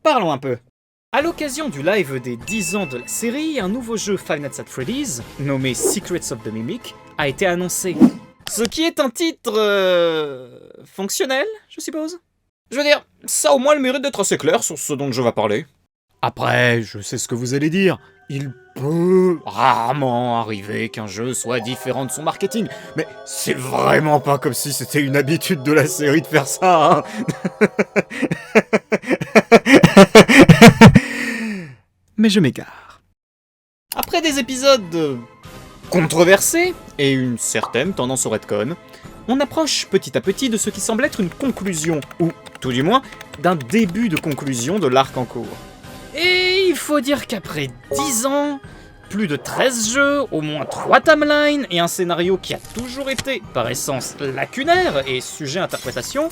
Parlons un peu. À l'occasion du live des 10 ans de la série, un nouveau jeu Five Nights at Freddy's, nommé Secrets of the Mimic, a été annoncé. Ce qui est un titre... fonctionnel, je suppose. Je veux dire, ça a au moins le mérite d'être assez clair sur ce dont je vais parler. Après, je sais ce que vous allez dire. Il peut rarement arriver qu'un jeu soit différent de son marketing, mais c'est vraiment pas comme si c'était une habitude de la série de faire ça, hein. Mais je m'égare. Après des épisodes controversés et une certaine tendance au retcon, on approche petit à petit de ce qui semble être une conclusion, ou tout du moins, d'un début de conclusion de l'arc en cours. Et il faut dire qu'après 10 ans, plus de 13 jeux, au moins 3 timelines et un scénario qui a toujours été, par essence, lacunaire et sujet à interprétation,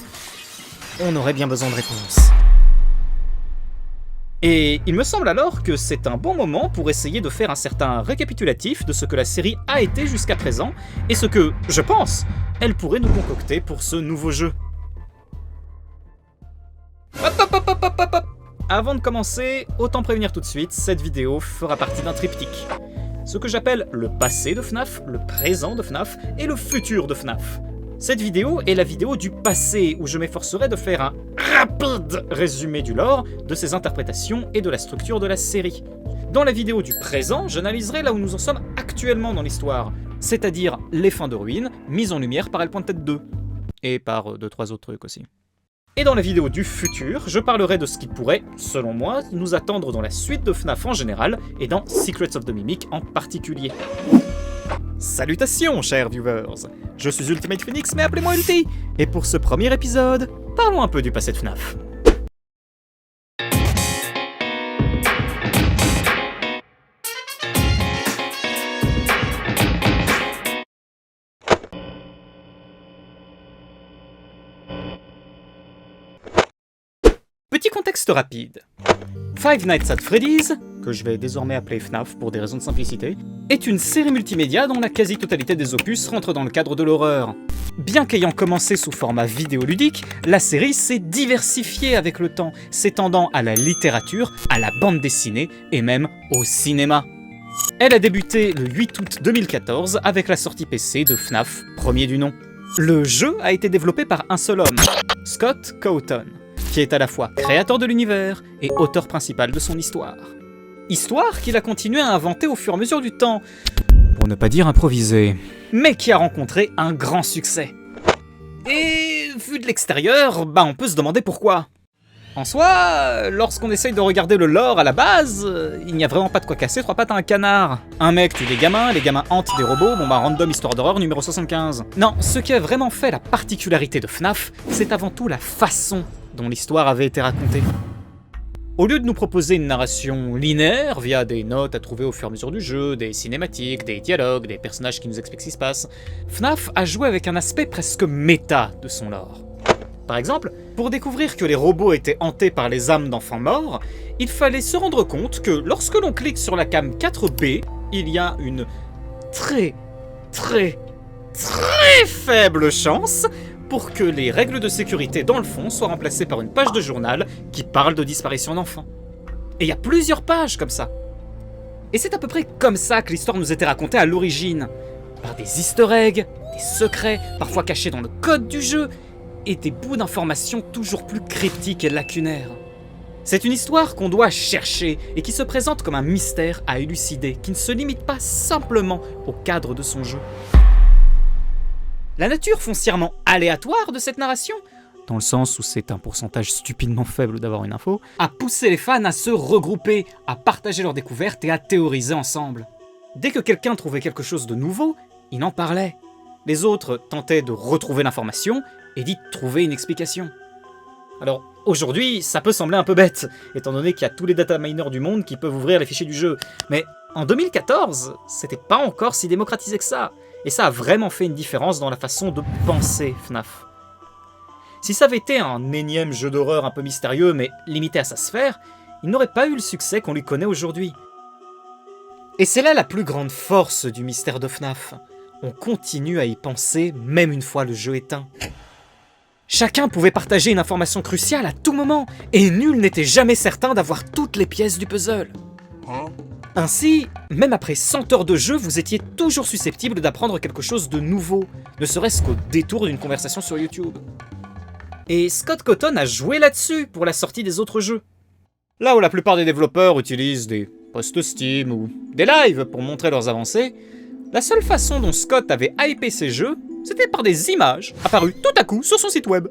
on aurait bien besoin de réponses. Et il me semble alors que c'est un bon moment pour essayer de faire un certain récapitulatif de ce que la série a été jusqu'à présent, et ce que, je pense, elle pourrait nous concocter pour ce nouveau jeu. Hop. Avant de commencer, autant prévenir tout de suite, cette vidéo fera partie d'un triptyque. Ce que j'appelle le passé de FNAF, le présent de FNAF et le futur de FNAF. Cette vidéo est la vidéo du passé, où je m'efforcerai de faire un rapide résumé du lore, de ses interprétations et de la structure de la série. Dans la vidéo du présent, j'analyserai là où nous en sommes actuellement dans l'histoire, c'est-à-dire les fins de ruines, mises en lumière par El-Pointed 2, et par 2-3 autres trucs aussi. Et dans la vidéo du futur, je parlerai de ce qui pourrait, selon moi, nous attendre dans la suite de FNAF en général, et dans Secrets of the Mimic en particulier. Salutations, chers viewers! Je suis Ultimate Phoenix, mais appelez-moi Ulti! Et pour ce premier épisode, parlons un peu du passé de FNAF. Petit contexte rapide. Five Nights at Freddy's, que je vais désormais appeler FNAF pour des raisons de simplicité, est une série multimédia dont la quasi-totalité des opus rentre dans le cadre de l'horreur. Bien qu'ayant commencé sous format vidéoludique, la série s'est diversifiée avec le temps, s'étendant à la littérature, à la bande dessinée et même au cinéma. Elle a débuté le 8 août 2014 avec la sortie PC de FNAF, premier du nom. Le jeu a été développé par un seul homme, Scott Cawthon, qui est à la fois créateur de l'univers et auteur principal de son histoire. Histoire qu'il a continué à inventer au fur et à mesure du temps, pour ne pas dire improviser, mais qui a rencontré un grand succès. Et vu de l'extérieur, on peut se demander pourquoi. En soi, lorsqu'on essaye de regarder le lore à la base, il n'y a vraiment pas de quoi casser 3 pattes à un canard. Un mec tue des gamins, les gamins hantent des robots, random histoire d'horreur numéro 75. Non, ce qui a vraiment fait la particularité de FNAF, c'est avant tout la façon dont l'histoire avait été racontée. Au lieu de nous proposer une narration linéaire via des notes à trouver au fur et à mesure du jeu, des cinématiques, des dialogues, des personnages qui nous expliquent ce qui se passe, FNAF a joué avec un aspect presque méta de son lore. Par exemple, pour découvrir que les robots étaient hantés par les âmes d'enfants morts, il fallait se rendre compte que lorsque l'on clique sur la cam 4B, il y a une très faible chance pour que les règles de sécurité dans le fond soient remplacées par une page de journal qui parle de disparition d'enfants. Et il y a plusieurs pages comme ça. Et c'est à peu près comme ça que l'histoire nous était racontée à l'origine, par des easter eggs, des secrets, parfois cachés dans le code du jeu, et des bouts d'informations toujours plus cryptiques et lacunaires. C'est une histoire qu'on doit chercher et qui se présente comme un mystère à élucider, qui ne se limite pas simplement au cadre de son jeu. La nature foncièrement aléatoire de cette narration, dans le sens où c'est un pourcentage stupidement faible d'avoir une info, a poussé les fans à se regrouper, à partager leurs découvertes et à théoriser ensemble. Dès que quelqu'un trouvait quelque chose de nouveau, il en parlait. Les autres tentaient de retrouver l'information et d'y trouver une explication. Alors, aujourd'hui, ça peut sembler un peu bête, étant donné qu'il y a tous les data miners du monde qui peuvent ouvrir les fichiers du jeu, mais en 2014, c'était pas encore si démocratisé que ça, et ça a vraiment fait une différence dans la façon de penser FNAF. Si ça avait été un énième jeu d'horreur un peu mystérieux, mais limité à sa sphère, il n'aurait pas eu le succès qu'on lui connaît aujourd'hui. Et c'est là la plus grande force du mystère de FNAF. On continue à y penser, même une fois le jeu éteint. Chacun pouvait partager une information cruciale à tout moment, et nul n'était jamais certain d'avoir toutes les pièces du puzzle. Ainsi, même après 100 heures de jeu, vous étiez toujours susceptible d'apprendre quelque chose de nouveau, ne serait-ce qu'au détour d'une conversation sur YouTube. Et Scott Cawthon a joué là-dessus pour la sortie des autres jeux. Là où la plupart des développeurs utilisent des posts Steam ou des lives pour montrer leurs avancées, la seule façon dont Scott avait hypé ses jeux, c'était par des images apparues tout à coup sur son site web.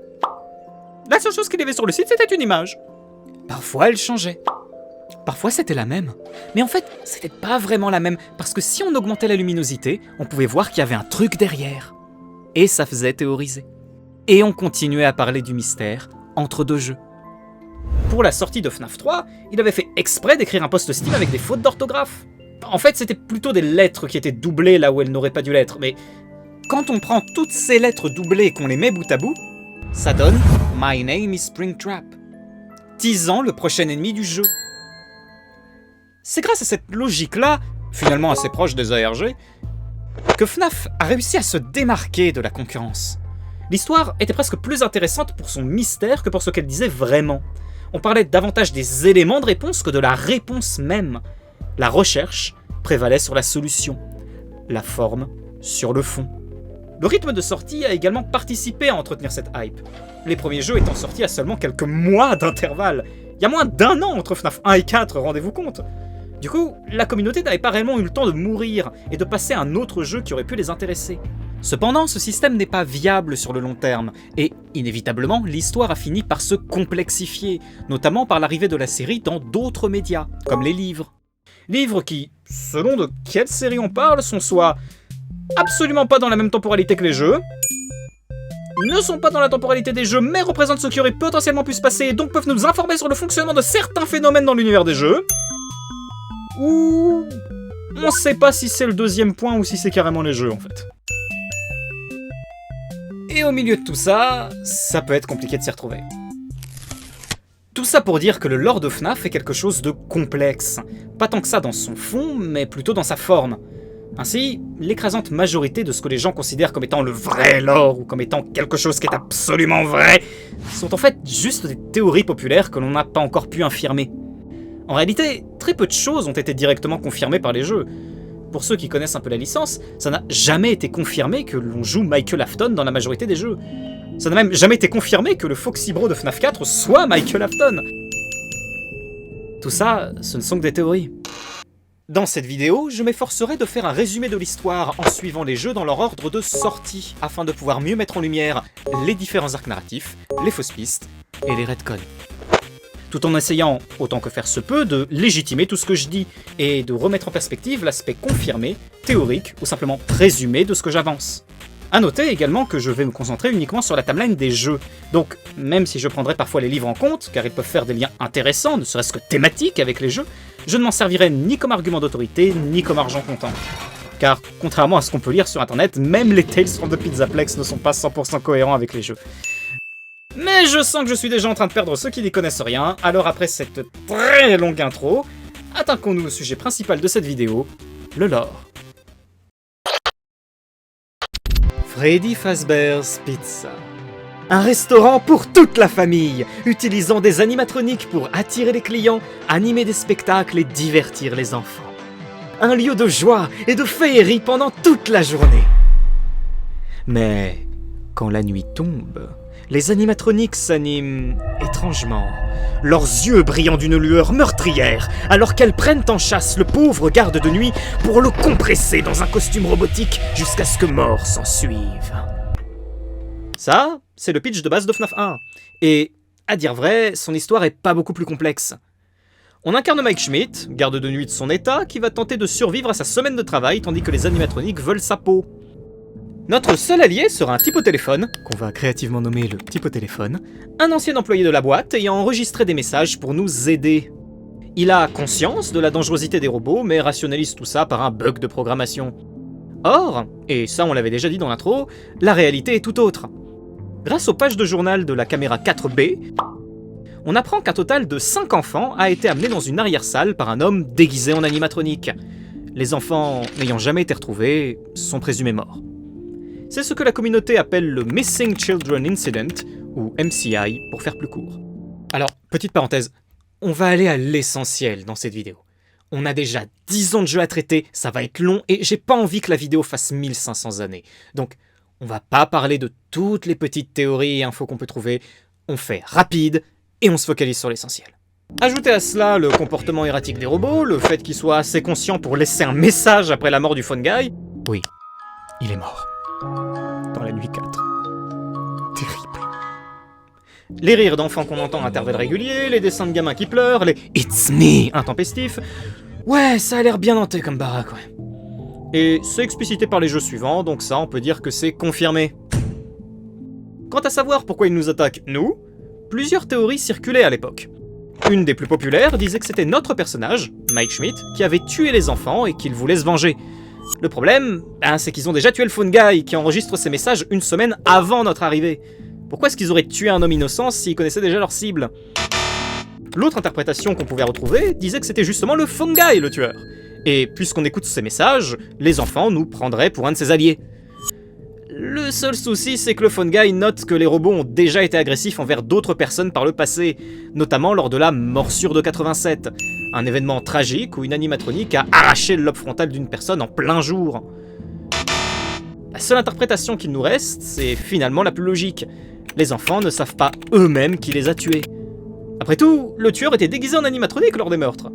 La seule chose qu'il y avait sur le site, c'était une image. Parfois, elle changeait. Parfois, c'était la même. Mais en fait, c'était pas vraiment la même, parce que si on augmentait la luminosité, on pouvait voir qu'il y avait un truc derrière. Et ça faisait théoriser. Et on continuait à parler du mystère entre deux jeux. Pour la sortie de FNAF 3, il avait fait exprès d'écrire un post Steam avec des fautes d'orthographe. En fait, c'était plutôt des lettres qui étaient doublées là où elles n'auraient pas dû l'être, mais quand on prend toutes ces lettres doublées et qu'on les met bout à bout, ça donne « My name is Springtrap », teasant le prochain ennemi du jeu. C'est grâce à cette logique-là, finalement assez proche des ARG, que FNAF a réussi à se démarquer de la concurrence. L'histoire était presque plus intéressante pour son mystère que pour ce qu'elle disait vraiment. On parlait davantage des éléments de réponse que de la réponse même. La recherche prévalait sur la solution, la forme sur le fond. Le rythme de sortie a également participé à entretenir cette hype. Les premiers jeux étant sortis à seulement quelques mois d'intervalle. Il y a moins d'1 an entre FNAF 1 et 4, rendez-vous compte. Du coup, la communauté n'avait pas réellement eu le temps de mourir et de passer à un autre jeu qui aurait pu les intéresser. Cependant, ce système n'est pas viable sur le long terme, et inévitablement, l'histoire a fini par se complexifier, notamment par l'arrivée de la série dans d'autres médias, comme les livres. Livres qui, selon de quelle série on parle, sont soit absolument pas dans la même temporalité que les jeux, ne sont pas dans la temporalité des jeux, mais représentent ce qui aurait potentiellement pu se passer et donc peuvent nous informer sur le fonctionnement de certains phénomènes dans l'univers des jeux, ou on sait pas si c'est le deuxième point ou si c'est carrément les jeux en fait. Et au milieu de tout ça, ça peut être compliqué de s'y retrouver. Tout ça pour dire que le lore de FNAF est quelque chose de complexe. Pas tant que ça dans son fond, mais plutôt dans sa forme. Ainsi, l'écrasante majorité de ce que les gens considèrent comme étant le vrai lore, ou comme étant quelque chose qui est absolument vrai, sont en fait juste des théories populaires que l'on n'a pas encore pu infirmer. En réalité, très peu de choses ont été directement confirmées par les jeux. Pour ceux qui connaissent un peu la licence, ça n'a jamais été confirmé que l'on joue Michael Afton dans la majorité des jeux. Ça n'a même jamais été confirmé que le Foxy Bro de FNAF 4 soit Michael Afton. Tout ça, ce ne sont que des théories. Dans cette vidéo, je m'efforcerai de faire un résumé de l'histoire en suivant les jeux dans leur ordre de sortie, afin de pouvoir mieux mettre en lumière les différents arcs narratifs, les fausses pistes et les retcons. Tout en essayant, autant que faire se peut, de légitimer tout ce que je dis, et de remettre en perspective l'aspect confirmé, théorique ou simplement présumé de ce que j'avance. A noter également que je vais me concentrer uniquement sur la timeline des jeux, donc même si je prendrai parfois les livres en compte, car ils peuvent faire des liens intéressants, ne serait-ce que thématiques avec les jeux, je ne m'en servirai ni comme argument d'autorité, ni comme argent comptant. Car, contrairement à ce qu'on peut lire sur internet, même les Tales from the Pizzaplex ne sont pas 100% cohérents avec les jeux. Mais je sens que je suis déjà en train de perdre ceux qui n'y connaissent rien, alors après cette très longue intro, attaquons-nous au sujet principal de cette vidéo, le lore. Freddy Fazbear's Pizza. Un restaurant pour toute la famille, utilisant des animatroniques pour attirer les clients, animer des spectacles et divertir les enfants. Un lieu de joie et de féerie pendant toute la journée. Mais quand la nuit tombe, les animatroniques s'animent étrangement, leurs yeux brillant d'une lueur meurtrière, alors qu'elles prennent en chasse le pauvre garde de nuit pour le compresser dans un costume robotique jusqu'à ce que mort s'en suive. Ça, c'est le pitch de base de FNAF 1. Et, à dire vrai, son histoire est pas beaucoup plus complexe. On incarne Mike Schmidt, garde de nuit de son état, qui va tenter de survivre à sa semaine de travail tandis que les animatroniques veulent sa peau. Notre seul allié sera un type au téléphone, qu'on va créativement nommer le type au téléphone, un ancien employé de la boîte ayant enregistré des messages pour nous aider. Il a conscience de la dangerosité des robots, mais rationalise tout ça par un bug de programmation. Or, et ça on l'avait déjà dit dans l'intro, la réalité est tout autre. Grâce aux pages de journal de la caméra 4B, on apprend qu'un total de 5 enfants a été amené dans une arrière-salle par un homme déguisé en animatronique. Les enfants, n'ayant jamais été retrouvés, sont présumés morts. C'est ce que la communauté appelle le Missing Children Incident, ou MCI pour faire plus court. Alors, petite parenthèse, on va aller à l'essentiel dans cette vidéo. On a déjà 10 ans de jeu à traiter, ça va être long et j'ai pas envie que la vidéo fasse 1500 années. Donc, on va pas parler de toutes les petites théories et infos qu'on peut trouver, on fait rapide et on se focalise sur l'essentiel. Ajoutez à cela le comportement erratique des robots, le fait qu'ils soient assez conscients pour laisser un message après la mort du Phone Guy. Oui, il est mort. Dans la nuit 4. Terrible. Les rires d'enfants qu'on entend à intervalles réguliers, les dessins de gamins qui pleurent, les « It's me » intempestifs. Ouais, ça a l'air bien hanté comme baraque, ouais. Et c'est explicité par les jeux suivants, donc ça, on peut dire que c'est confirmé. Quant à savoir pourquoi ils nous attaquent, nous, plusieurs théories circulaient à l'époque. Une des plus populaires disait que c'était notre personnage, Mike Schmidt, qui avait tué les enfants et qu'il voulait se venger. Le problème, c'est qu'ils ont déjà tué le Phone Guy, qui enregistre ses messages une semaine avant notre arrivée. Pourquoi est-ce qu'ils auraient tué un homme innocent s'ils connaissaient déjà leur cible? L'autre interprétation qu'on pouvait retrouver disait que c'était justement le Phone Guy le tueur. Et puisqu'on écoute ces messages, les enfants nous prendraient pour un de ses alliés. Le seul souci, c'est que le Phone Guy note que les robots ont déjà été agressifs envers d'autres personnes par le passé, notamment lors de la morsure de 87, un événement tragique où une animatronique a arraché le lobe frontal d'une personne en plein jour. La seule interprétation qu'il nous reste, c'est finalement la plus logique. Les enfants ne savent pas eux-mêmes qui les a tués. Après tout, le tueur était déguisé en animatronique lors des meurtres.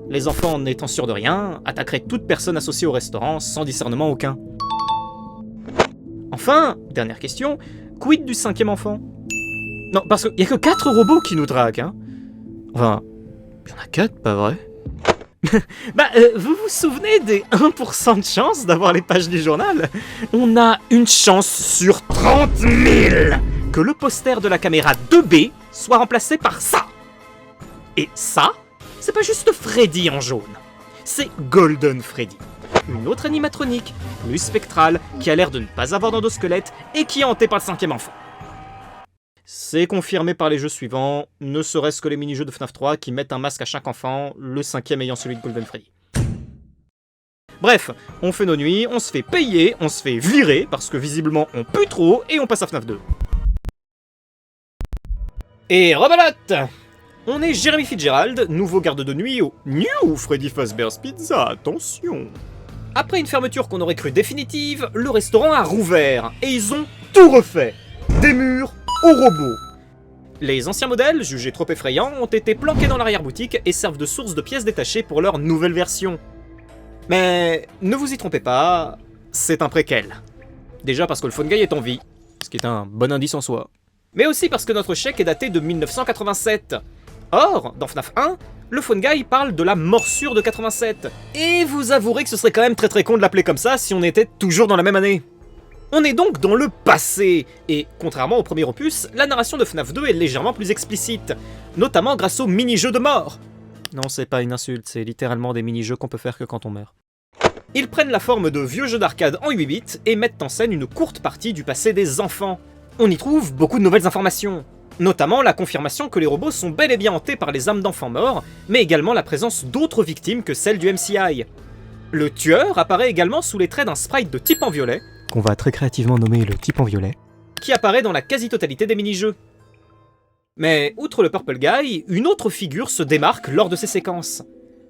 Les enfants, n'étant sûrs de rien, attaqueraient toute personne associée au restaurant sans discernement aucun. Enfin, dernière question, quid du 5e enfant? Non, parce qu'il n'y a que 4 robots qui nous traquent, hein. Enfin, il y en a 4, pas vrai? Vous vous souvenez des 1% de chance d'avoir les pages du journal? On a une chance sur 30 000 que le poster de la caméra 2B soit remplacé par ça. Et ça, c'est pas juste Freddy en jaune, c'est Golden Freddy. Une autre animatronique, plus spectrale, qui a l'air de ne pas avoir d'endosquelette et qui est hantée par le 5e enfant. C'est confirmé par les jeux suivants, ne serait-ce que les mini-jeux de FNAF 3 qui mettent un masque à chaque enfant, le 5e ayant celui de Golden Freddy. Bref, on fait nos nuits, on se fait payer, on se fait virer, parce que visiblement on pue trop, et on passe à FNAF 2. Et rebelote! On est Jeremy Fitzgerald, nouveau garde de nuit au New Freddy Fazbear's Pizza, attention! Après une fermeture qu'on aurait cru définitive, le restaurant a rouvert, et ils ont tout refait. Des murs aux robots. Les anciens modèles, jugés trop effrayants, ont été planqués dans l'arrière-boutique et servent de source de pièces détachées pour leur nouvelle version. Mais ne vous y trompez pas, c'est un préquel. Déjà parce que le Phone Guy est en vie, ce qui est un bon indice en soi. Mais aussi parce que notre chèque est daté de 1987. Or, dans FNAF 1, le Phone Guy parle de la morsure de 87. Et vous avouerez que ce serait quand même très con de l'appeler comme ça si on était toujours dans la même année. On est donc dans le passé, et contrairement au premier opus, la narration de FNAF 2 est légèrement plus explicite, notamment grâce aux mini-jeux de mort. Non, c'est pas une insulte, c'est littéralement des mini-jeux qu'on peut faire que quand on meurt. Ils prennent la forme de vieux jeux d'arcade en 8 bits et mettent en scène une courte partie du passé des enfants. On y trouve beaucoup de nouvelles informations, notamment la confirmation que les robots sont bel et bien hantés par les âmes d'enfants morts, mais également la présence d'autres victimes que celles du MCI. Le tueur apparaît également sous les traits d'un sprite de type en violet, qu'on va très créativement nommer le type en violet, qui apparaît dans la quasi-totalité des mini-jeux. Mais outre le Purple Guy, une autre figure se démarque lors de ces séquences.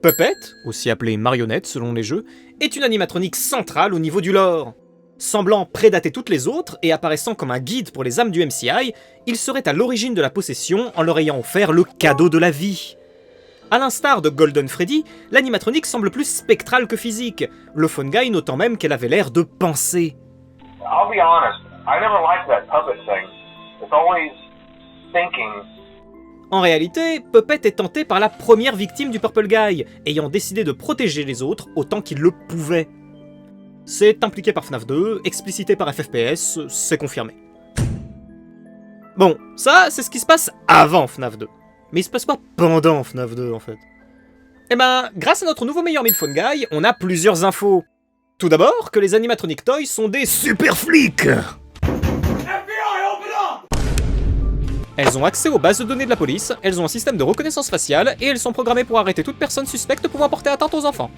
Puppet, aussi appelée marionnette selon les jeux, est une animatronique centrale au niveau du lore. Semblant prédater toutes les autres et apparaissant comme un guide pour les âmes du MCI, il serait à l'origine de la possession en leur ayant offert le cadeau de la vie. A l'instar de Golden Freddy, l'animatronique semble plus spectrale que physique, le Phone Guy notant même qu'elle avait l'air de penser. I'll be honest, I never liked that puppet thing. It's always thinking. En réalité, Puppet est tenté par la première victime du Purple Guy, ayant décidé de protéger les autres autant qu'il le pouvait. C'est impliqué par FNAF 2, explicité par FFPS, c'est confirmé. Bon, ça, c'est ce qui se passe avant FNAF 2. Mais il se passe pas pendant FNAF 2, en fait. Eh ben, grâce à notre nouveau meilleur ami Phone Guy, on a plusieurs infos. Tout d'abord, que les animatronic toys sont des super flics. Elles ont accès aux bases de données de la police, elles ont un système de reconnaissance faciale, et elles sont programmées pour arrêter toute personne suspecte pouvant porter atteinte aux enfants.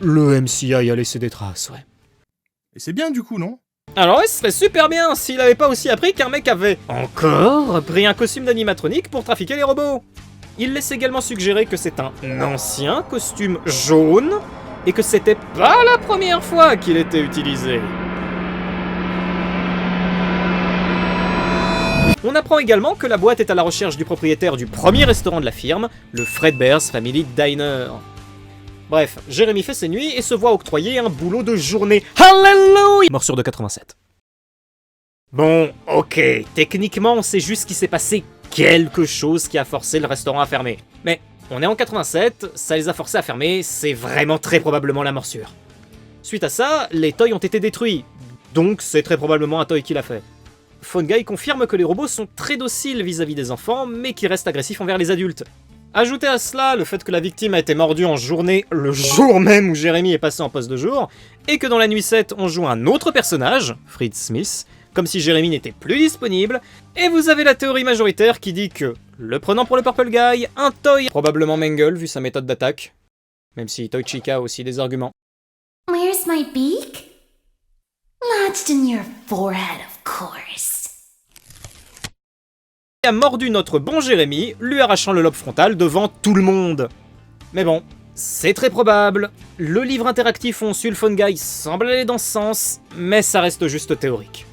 Le MCI a laissé des traces, ouais. Et c'est bien du coup, non? Alors il serait super bien s'il avait pas aussi appris qu'un mec avait encore pris un costume d'animatronique pour trafiquer les robots. Il laisse également suggérer que c'est un ancien costume jaune et que c'était pas la première fois qu'il était utilisé. On apprend également que la boîte est à la recherche du propriétaire du premier restaurant de la firme, le Fredbear's Family Diner. Bref, Jérémy fait ses nuits et se voit octroyer un boulot de journée. Hallelujah! Morsure de 87. Bon, ok, techniquement, c'est juste qu'il s'est passé quelque chose qui a forcé le restaurant à fermer. Mais on est en 87, ça les a forcés à fermer, c'est vraiment très probablement la morsure. Suite à ça, les toys ont été détruits, donc c'est très probablement un toy qui l'a fait. Phone Guy confirme que les robots sont très dociles vis-à-vis des enfants, mais qui restent agressifs envers les adultes. Ajoutez à cela le fait que la victime a été mordue en journée le jour même où Jérémy est passé en poste de jour, et que dans la nuit 7, on joue un autre personnage, Fritz Smith, comme si Jérémy n'était plus disponible, et vous avez la théorie majoritaire qui dit que, le prenant pour le Purple Guy, un toy, probablement Mangle vu sa méthode d'attaque, même si Toy Chica a aussi des arguments. Where's my beak? Lodged in your forehead, of course. A mordu notre bon Jérémy, lui arrachant le lobe frontal devant tout le monde. Mais bon, c'est très probable. Le livre interactif On suit le Phone Guy semble aller dans ce sens, mais ça reste juste théorique.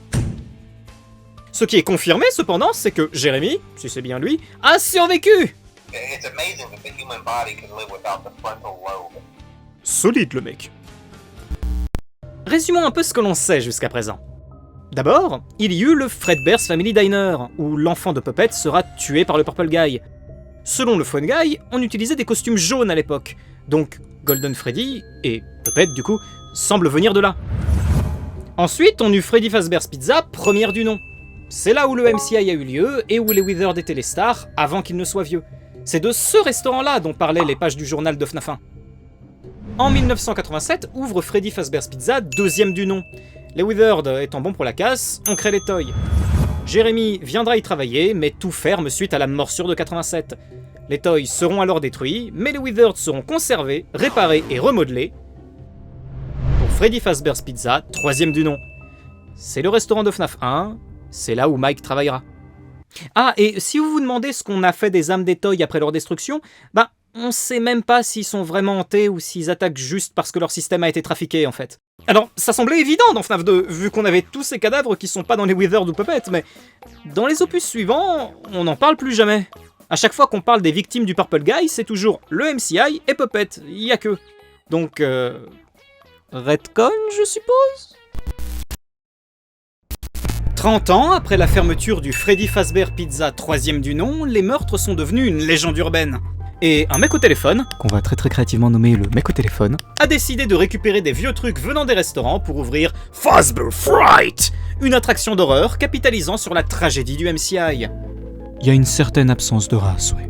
Ce qui est confirmé cependant, c'est que Jérémy, si c'est bien lui, a survécu. It's amazing that the human body can live without the frontal lobe. Solide le mec. Résumons un peu ce que l'on sait jusqu'à présent. D'abord, il y eut le Fredbear's Family Diner, où l'enfant de Puppet sera tué par le Purple Guy. Selon le Phone Guy, on utilisait des costumes jaunes à l'époque, donc Golden Freddy, et Puppet du coup, semblent venir de là. Ensuite, on eut Freddy Fazbear's Pizza, première du nom. C'est là où le MCI a eu lieu, et où les Withered étaient les stars, avant qu'ils ne soient vieux. C'est de ce restaurant-là dont parlaient les pages du journal de FNAF 1. En 1987, ouvre Freddy Fazbear's Pizza, deuxième du nom. Les Withered étant bons pour la casse, on crée les toys. Jérémy viendra y travailler, mais tout ferme suite à la morsure de 87. Les toys seront alors détruits, mais les Withered seront conservés, réparés et remodelés. Pour Freddy Fazbear's Pizza, troisième du nom. C'est le restaurant de FNAF 1, c'est là où Mike travaillera. Ah, et si vous vous demandez ce qu'on a fait des âmes des toys après leur destruction, bah, on sait même pas s'ils sont vraiment hantés ou s'ils attaquent juste parce que leur système a été trafiqué en fait. Alors, ça semblait évident dans FNAF 2, vu qu'on avait tous ces cadavres qui sont pas dans les Withered ou Puppet, mais dans les opus suivants, on n'en parle plus jamais. À chaque fois qu'on parle des victimes du Purple Guy, c'est toujours le MCI et Puppet, y a que. Donc, retcon, je suppose ? 30 ans après la fermeture du Freddy Fazbear Pizza, troisième du nom, les meurtres sont devenus une légende urbaine. Et un mec au téléphone, qu'on va très créativement nommer le mec au téléphone, a décidé de récupérer des vieux trucs venant des restaurants pour ouvrir Fazbear Fright, une attraction d'horreur capitalisant sur la tragédie du MCI. Il y a une certaine absence de race, ouais.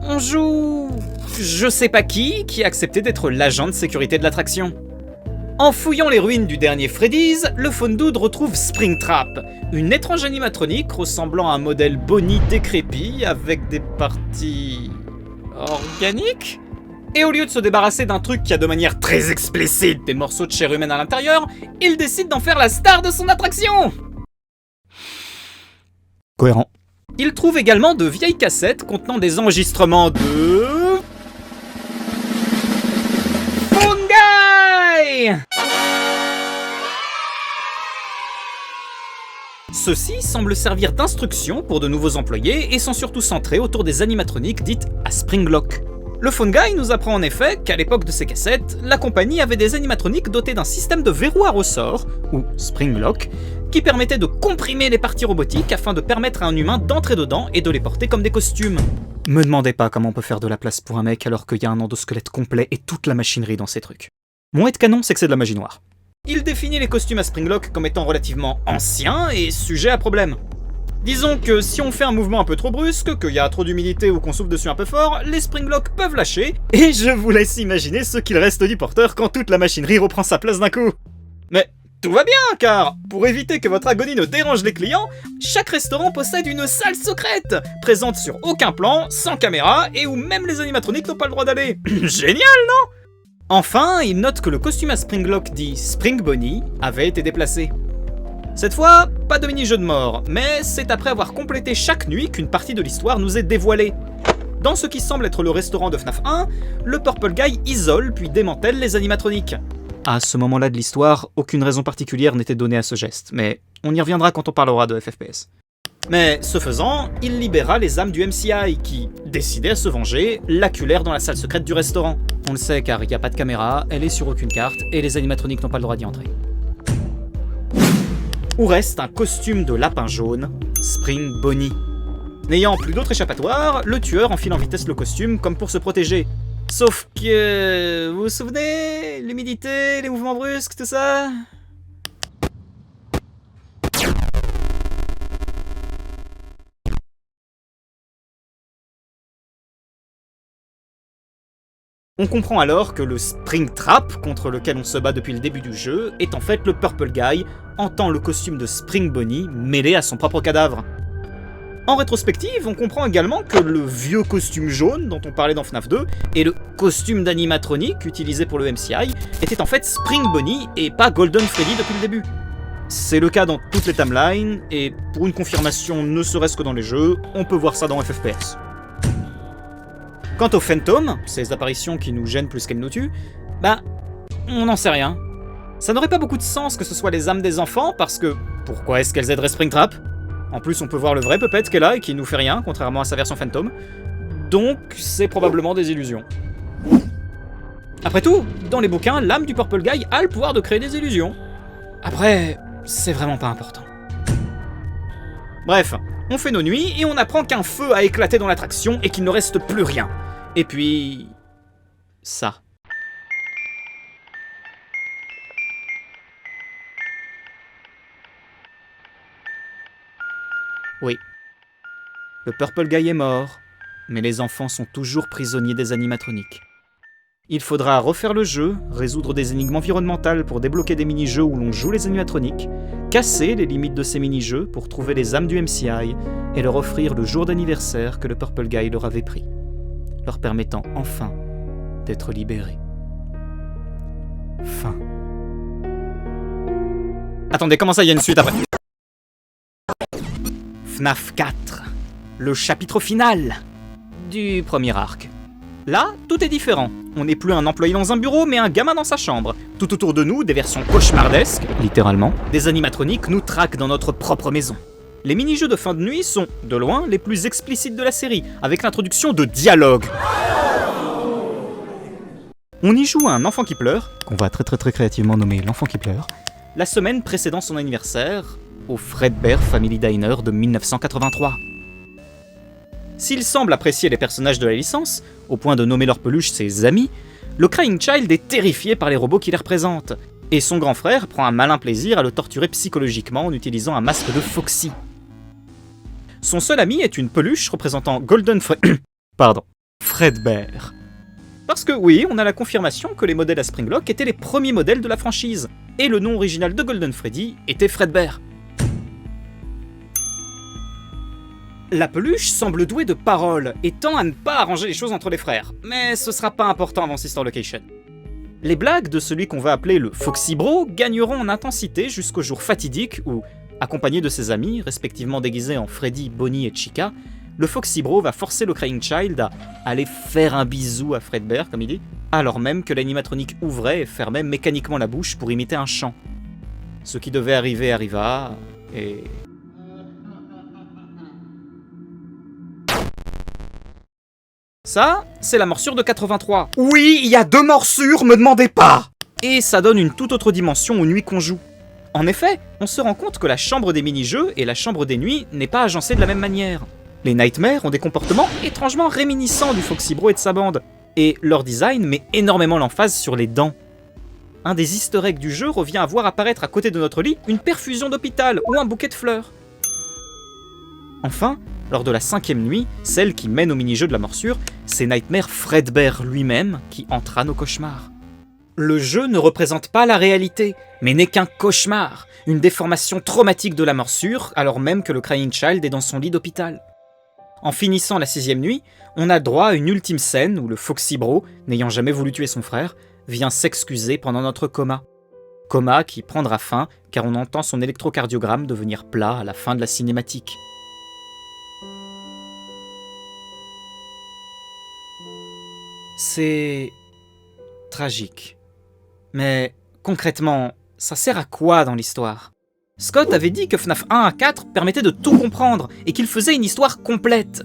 On joue... je sais pas qui a accepté d'être l'agent de sécurité de l'attraction. En fouillant les ruines du dernier Freddy's, le Phone Dude retrouve Springtrap, une étrange animatronique ressemblant à un modèle Bonnie décrépit avec des parties... organiques. Et au lieu de se débarrasser d'un truc qui a de manière très explicite des morceaux de chair humaine à l'intérieur, il décide d'en faire la star de son attraction. Cohérent. Il trouve également de vieilles cassettes contenant des enregistrements de... Phone Guy. Ceux-ci semblent servir d'instruction pour de nouveaux employés et sont surtout centrés autour des animatroniques dites à Springlock. Le Phone Guy nous apprend en effet qu'à l'époque de ces cassettes, la compagnie avait des animatroniques dotés d'un système de verrou à ressort, ou Springlock, qui permettait de comprimer les parties robotiques afin de permettre à un humain d'entrer dedans et de les porter comme des costumes. Me demandez pas comment on peut faire de la place pour un mec alors qu'il y a un endosquelette complet et toute la machinerie dans ces trucs. Mon headcanon, c'est que c'est de la magie noire. Il définit les costumes à Springlock comme étant relativement anciens et sujets à problème. Disons que si on fait un mouvement un peu trop brusque, qu'il y a trop d'humidité ou qu'on souffle dessus un peu fort, les Springlock peuvent lâcher, et je vous laisse imaginer ce qu'il reste du porteur quand toute la machinerie reprend sa place d'un coup. Mais tout va bien, car pour éviter que votre agonie ne dérange les clients, chaque restaurant possède une salle secrète, présente sur aucun plan, sans caméra, et où même les animatroniques n'ont pas le droit d'aller. Génial, non ? Enfin, il note que le costume à Springlock dit Spring Bonnie avait été déplacé. Cette fois, pas de mini-jeu de mort, mais c'est après avoir complété chaque nuit qu'une partie de l'histoire nous est dévoilée. Dans ce qui semble être le restaurant de FNAF 1, le Purple Guy isole puis démantèle les animatroniques. À ce moment-là de l'histoire, aucune raison particulière n'était donnée à ce geste, mais on y reviendra quand on parlera de FFPS. Mais ce faisant, il libéra les âmes du MCI qui, décidés à se venger, l'acculèrent dans la salle secrète du restaurant. On le sait car il n'y a pas de caméra, elle est sur aucune carte et les animatroniques n'ont pas le droit d'y entrer. Où reste un costume de lapin jaune, Spring Bonnie. N'ayant plus d'autre échappatoire, le tueur enfile en vitesse le costume comme pour se protéger. Sauf que... vous vous souvenez? L'humidité, les mouvements brusques, tout ça? On comprend alors que le Spring Trap, contre lequel on se bat depuis le début du jeu, est en fait le Purple Guy, en tant le costume de Spring Bonnie mêlé à son propre cadavre. En rétrospective, on comprend également que le vieux costume jaune dont on parlait dans FNAF 2 et le costume d'animatronique utilisé pour le MCI étaient en fait Spring Bonnie et pas Golden Freddy depuis le début. C'est le cas dans toutes les timelines, et pour une confirmation ne serait-ce que dans les jeux, on peut voir ça dans FFPS. Quant aux Phantoms, ces apparitions qui nous gênent plus qu'elles nous tuent, on n'en sait rien. Ça n'aurait pas beaucoup de sens que ce soit les âmes des enfants, parce que pourquoi est-ce qu'elles aideraient Springtrap? En plus, on peut voir le vrai Puppet qui est là et qui nous fait rien, contrairement à sa version Phantom. Donc, c'est probablement des illusions. Après tout, dans les bouquins, l'âme du Purple Guy a le pouvoir de créer des illusions. Après, c'est vraiment pas important. Bref, on fait nos nuits et on apprend qu'un feu a éclaté dans l'attraction et qu'il ne reste plus rien. Et puis... ça. Oui. Le Purple Guy est mort, mais les enfants sont toujours prisonniers des animatroniques. Il faudra refaire le jeu, résoudre des énigmes environnementales pour débloquer des mini-jeux où l'on joue les animatroniques, casser les limites de ces mini-jeux pour trouver les âmes du MCI et leur offrir le jour d'anniversaire que le Purple Guy leur avait pris, leur permettant enfin d'être libérés. Fin. Attendez, comment ça, il y a une suite après? FNAF 4, le chapitre final du premier arc. Là, tout est différent. On n'est plus un employé dans un bureau, mais un gamin dans sa chambre. Tout autour de nous, des versions cauchemardesques, littéralement. Des animatroniques nous traquent dans notre propre maison. Les mini-jeux de fin de nuit sont, de loin, les plus explicites de la série, avec l'introduction de dialogues. On y joue à un enfant qui pleure, qu'on va très créativement nommer l'enfant qui pleure, la semaine précédant son anniversaire, au Fredbear Family Diner de 1983. S'il semble apprécier les personnages de la licence, au point de nommer leurs peluches ses amis, le Crying Child est terrifié par les robots qui les représentent, et son grand frère prend un malin plaisir à le torturer psychologiquement en utilisant un masque de Foxy. Son seul ami est une peluche représentant Fredbear. Parce que oui, on a la confirmation que les modèles à Springlock étaient les premiers modèles de la franchise, et le nom original de Golden Freddy était Fredbear. La peluche semble douée de paroles et tend à ne pas arranger les choses entre les frères, mais ce sera pas important avant Sister Location. Les blagues de celui qu'on va appeler le Foxy Bro gagneront en intensité jusqu'au jour fatidique où, accompagné de ses amis, respectivement déguisés en Freddy, Bonnie et Chica, le Foxy Bro va forcer le Crying Child à aller faire un bisou à Fredbear, comme il dit, alors même que l'animatronique ouvrait et fermait mécaniquement la bouche pour imiter un chant. Ce qui devait arriver arriva, et... ça, c'est la morsure de 83. Oui, il y a 2 morsures, me demandez pas! Et ça donne une toute autre dimension aux nuits qu'on joue. En effet, on se rend compte que la chambre des mini-jeux et la chambre des nuits n'est pas agencée de la même manière. Les Nightmares ont des comportements étrangement réminiscents du Foxy Bro et de sa bande, et leur design met énormément l'emphase sur les dents. Un des easter eggs du jeu revient à voir apparaître à côté de notre lit une perfusion d'hôpital ou un bouquet de fleurs. Enfin, lors de la 5e nuit, celle qui mène au mini-jeu de la morsure, c'est Nightmare Fredbear lui-même qui entra nos cauchemars. Le jeu ne représente pas la réalité, mais n'est qu'un cauchemar, une déformation traumatique de la morsure, alors même que le Crying Child est dans son lit d'hôpital. En finissant la 6e nuit, on a droit à une ultime scène où le Foxy Bro, n'ayant jamais voulu tuer son frère, vient s'excuser pendant notre coma. Coma qui prendra fin car on entend son électrocardiogramme devenir plat à la fin de la cinématique. C'est tragique. Mais concrètement, ça sert à quoi dans l'histoire ? Scott avait dit que FNAF 1 à 4 permettait de tout comprendre et qu'il faisait une histoire complète.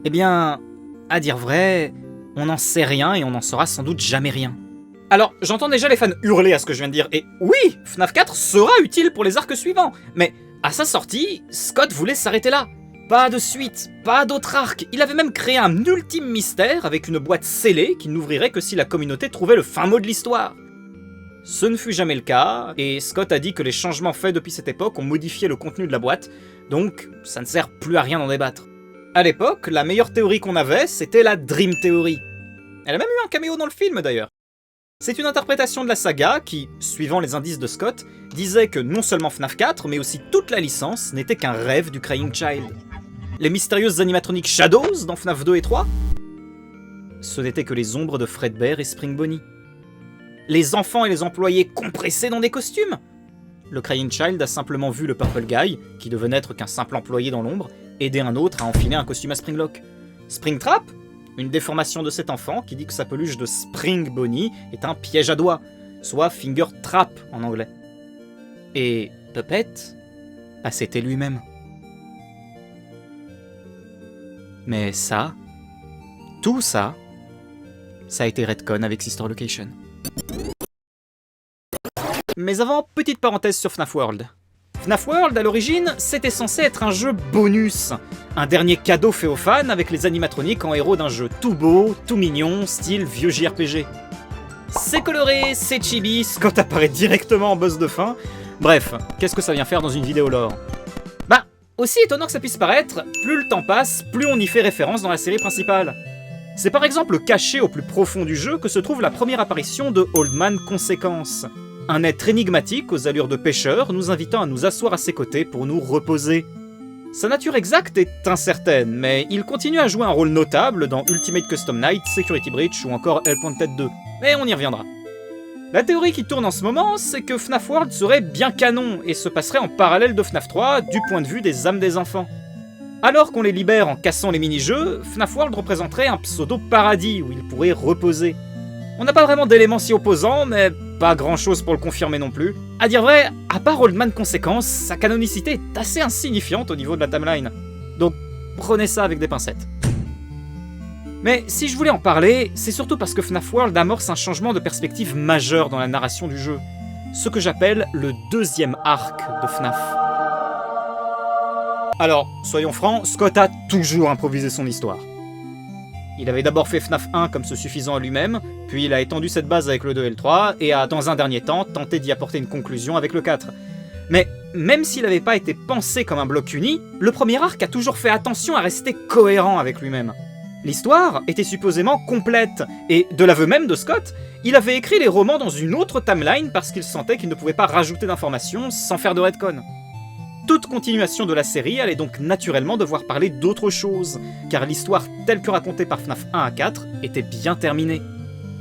Eh bien, à dire vrai, on n'en sait rien et on n'en saura sans doute jamais rien. Alors, j'entends déjà les fans hurler à ce que je viens de dire, et oui, FNAF 4 sera utile pour les arcs suivants, mais à sa sortie, Scott voulait s'arrêter là. Pas de suite, pas d'autre arc, il avait même créé un ultime mystère avec une boîte scellée qui n'ouvrirait que si la communauté trouvait le fin mot de l'histoire. Ce ne fut jamais le cas, et Scott a dit que les changements faits depuis cette époque ont modifié le contenu de la boîte, donc ça ne sert plus à rien d'en débattre. À l'époque, la meilleure théorie qu'on avait, c'était la Dream Theory. Elle a même eu un caméo dans le film d'ailleurs. C'est une interprétation de la saga qui, suivant les indices de Scott, disait que non seulement FNAF 4, mais aussi toute la licence n'était qu'un rêve du Crying Child. Les mystérieuses animatroniques Shadows dans FNAF 2 et 3, ce n'étaient que les ombres de Fredbear et Spring Bonnie. Les enfants et les employés compressés dans des costumes. Le Crying Child a simplement vu le Purple Guy, qui devait n'être qu'un simple employé dans l'ombre, aider un autre à enfiler un costume à Springlock. Springtrap, une déformation de cet enfant qui dit que sa peluche de Spring Bonnie est un piège à doigts, soit Finger Trap en anglais. Et Puppet, bah c'était lui-même. Mais ça, tout ça, ça a été retcon avec Sister Location. Mais avant, petite parenthèse sur FNAF World. FNAF World, à l'origine, c'était censé être un jeu bonus. Un dernier cadeau fait aux fans avec les animatroniques en héros d'un jeu tout beau, tout mignon, style vieux JRPG. C'est coloré, c'est chibi, Scott apparaît directement en boss de fin. Bref, qu'est-ce que ça vient faire dans une vidéo lore ? Bah, aussi étonnant que ça puisse paraître, plus le temps passe, plus on y fait référence dans la série principale. C'est par exemple caché au plus profond du jeu que se trouve la première apparition de Old Man Conséquence. Un être énigmatique aux allures de pêcheur nous invitant à nous asseoir à ses côtés pour nous reposer. Sa nature exacte est incertaine, mais il continue à jouer un rôle notable dans Ultimate Custom Night, Security Breach ou encore Hellpointed 2, mais on y reviendra. La théorie qui tourne en ce moment, c'est que FNAF World serait bien canon et se passerait en parallèle de FNAF 3 du point de vue des âmes des enfants. Alors qu'on les libère en cassant les mini-jeux, FNAF World représenterait un pseudo-paradis où ils pourraient reposer. On n'a pas vraiment d'éléments s'y opposant, mais pas grand-chose pour le confirmer non plus. À dire vrai, à part Old Man Conséquence, sa canonicité est assez insignifiante au niveau de la timeline. Donc prenez ça avec des pincettes. Mais si je voulais en parler, c'est surtout parce que FNAF World amorce un changement de perspective majeur dans la narration du jeu. Ce que j'appelle le deuxième arc de FNAF. Alors, soyons francs, Scott a toujours improvisé son histoire. Il avait d'abord fait FNAF 1 comme se suffisant à lui-même, puis il a étendu cette base avec le 2 et le 3, et a, dans un dernier temps, tenté d'y apporter une conclusion avec le 4. Mais même s'il n'avait pas été pensé comme un bloc uni, le premier arc a toujours fait attention à rester cohérent avec lui-même. L'histoire était supposément complète, et de l'aveu même de Scott, il avait écrit les romans dans une autre timeline parce qu'il sentait qu'il ne pouvait pas rajouter d'informations sans faire de retcon. Toute continuation de la série allait donc naturellement devoir parler d'autre chose, car l'histoire telle que racontée par FNAF 1 à 4 était bien terminée.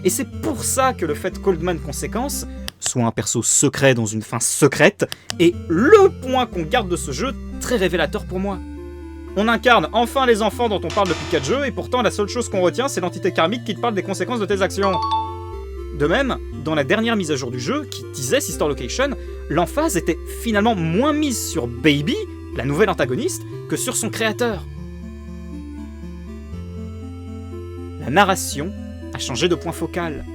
Et c'est pour ça que le fait qu'Old Man Conséquence soit un perso secret dans une fin secrète est le point qu'on garde de ce jeu très révélateur pour moi. On incarne enfin les enfants dont on parle depuis 4 jeux, et pourtant la seule chose qu'on retient c'est l'entité karmique qui te parle des conséquences de tes actions. De même, dans la dernière mise à jour du jeu, qui disait Sister Location, l'emphase était finalement moins mise sur Baby, la nouvelle antagoniste, que sur son créateur. La narration a changé de point focal.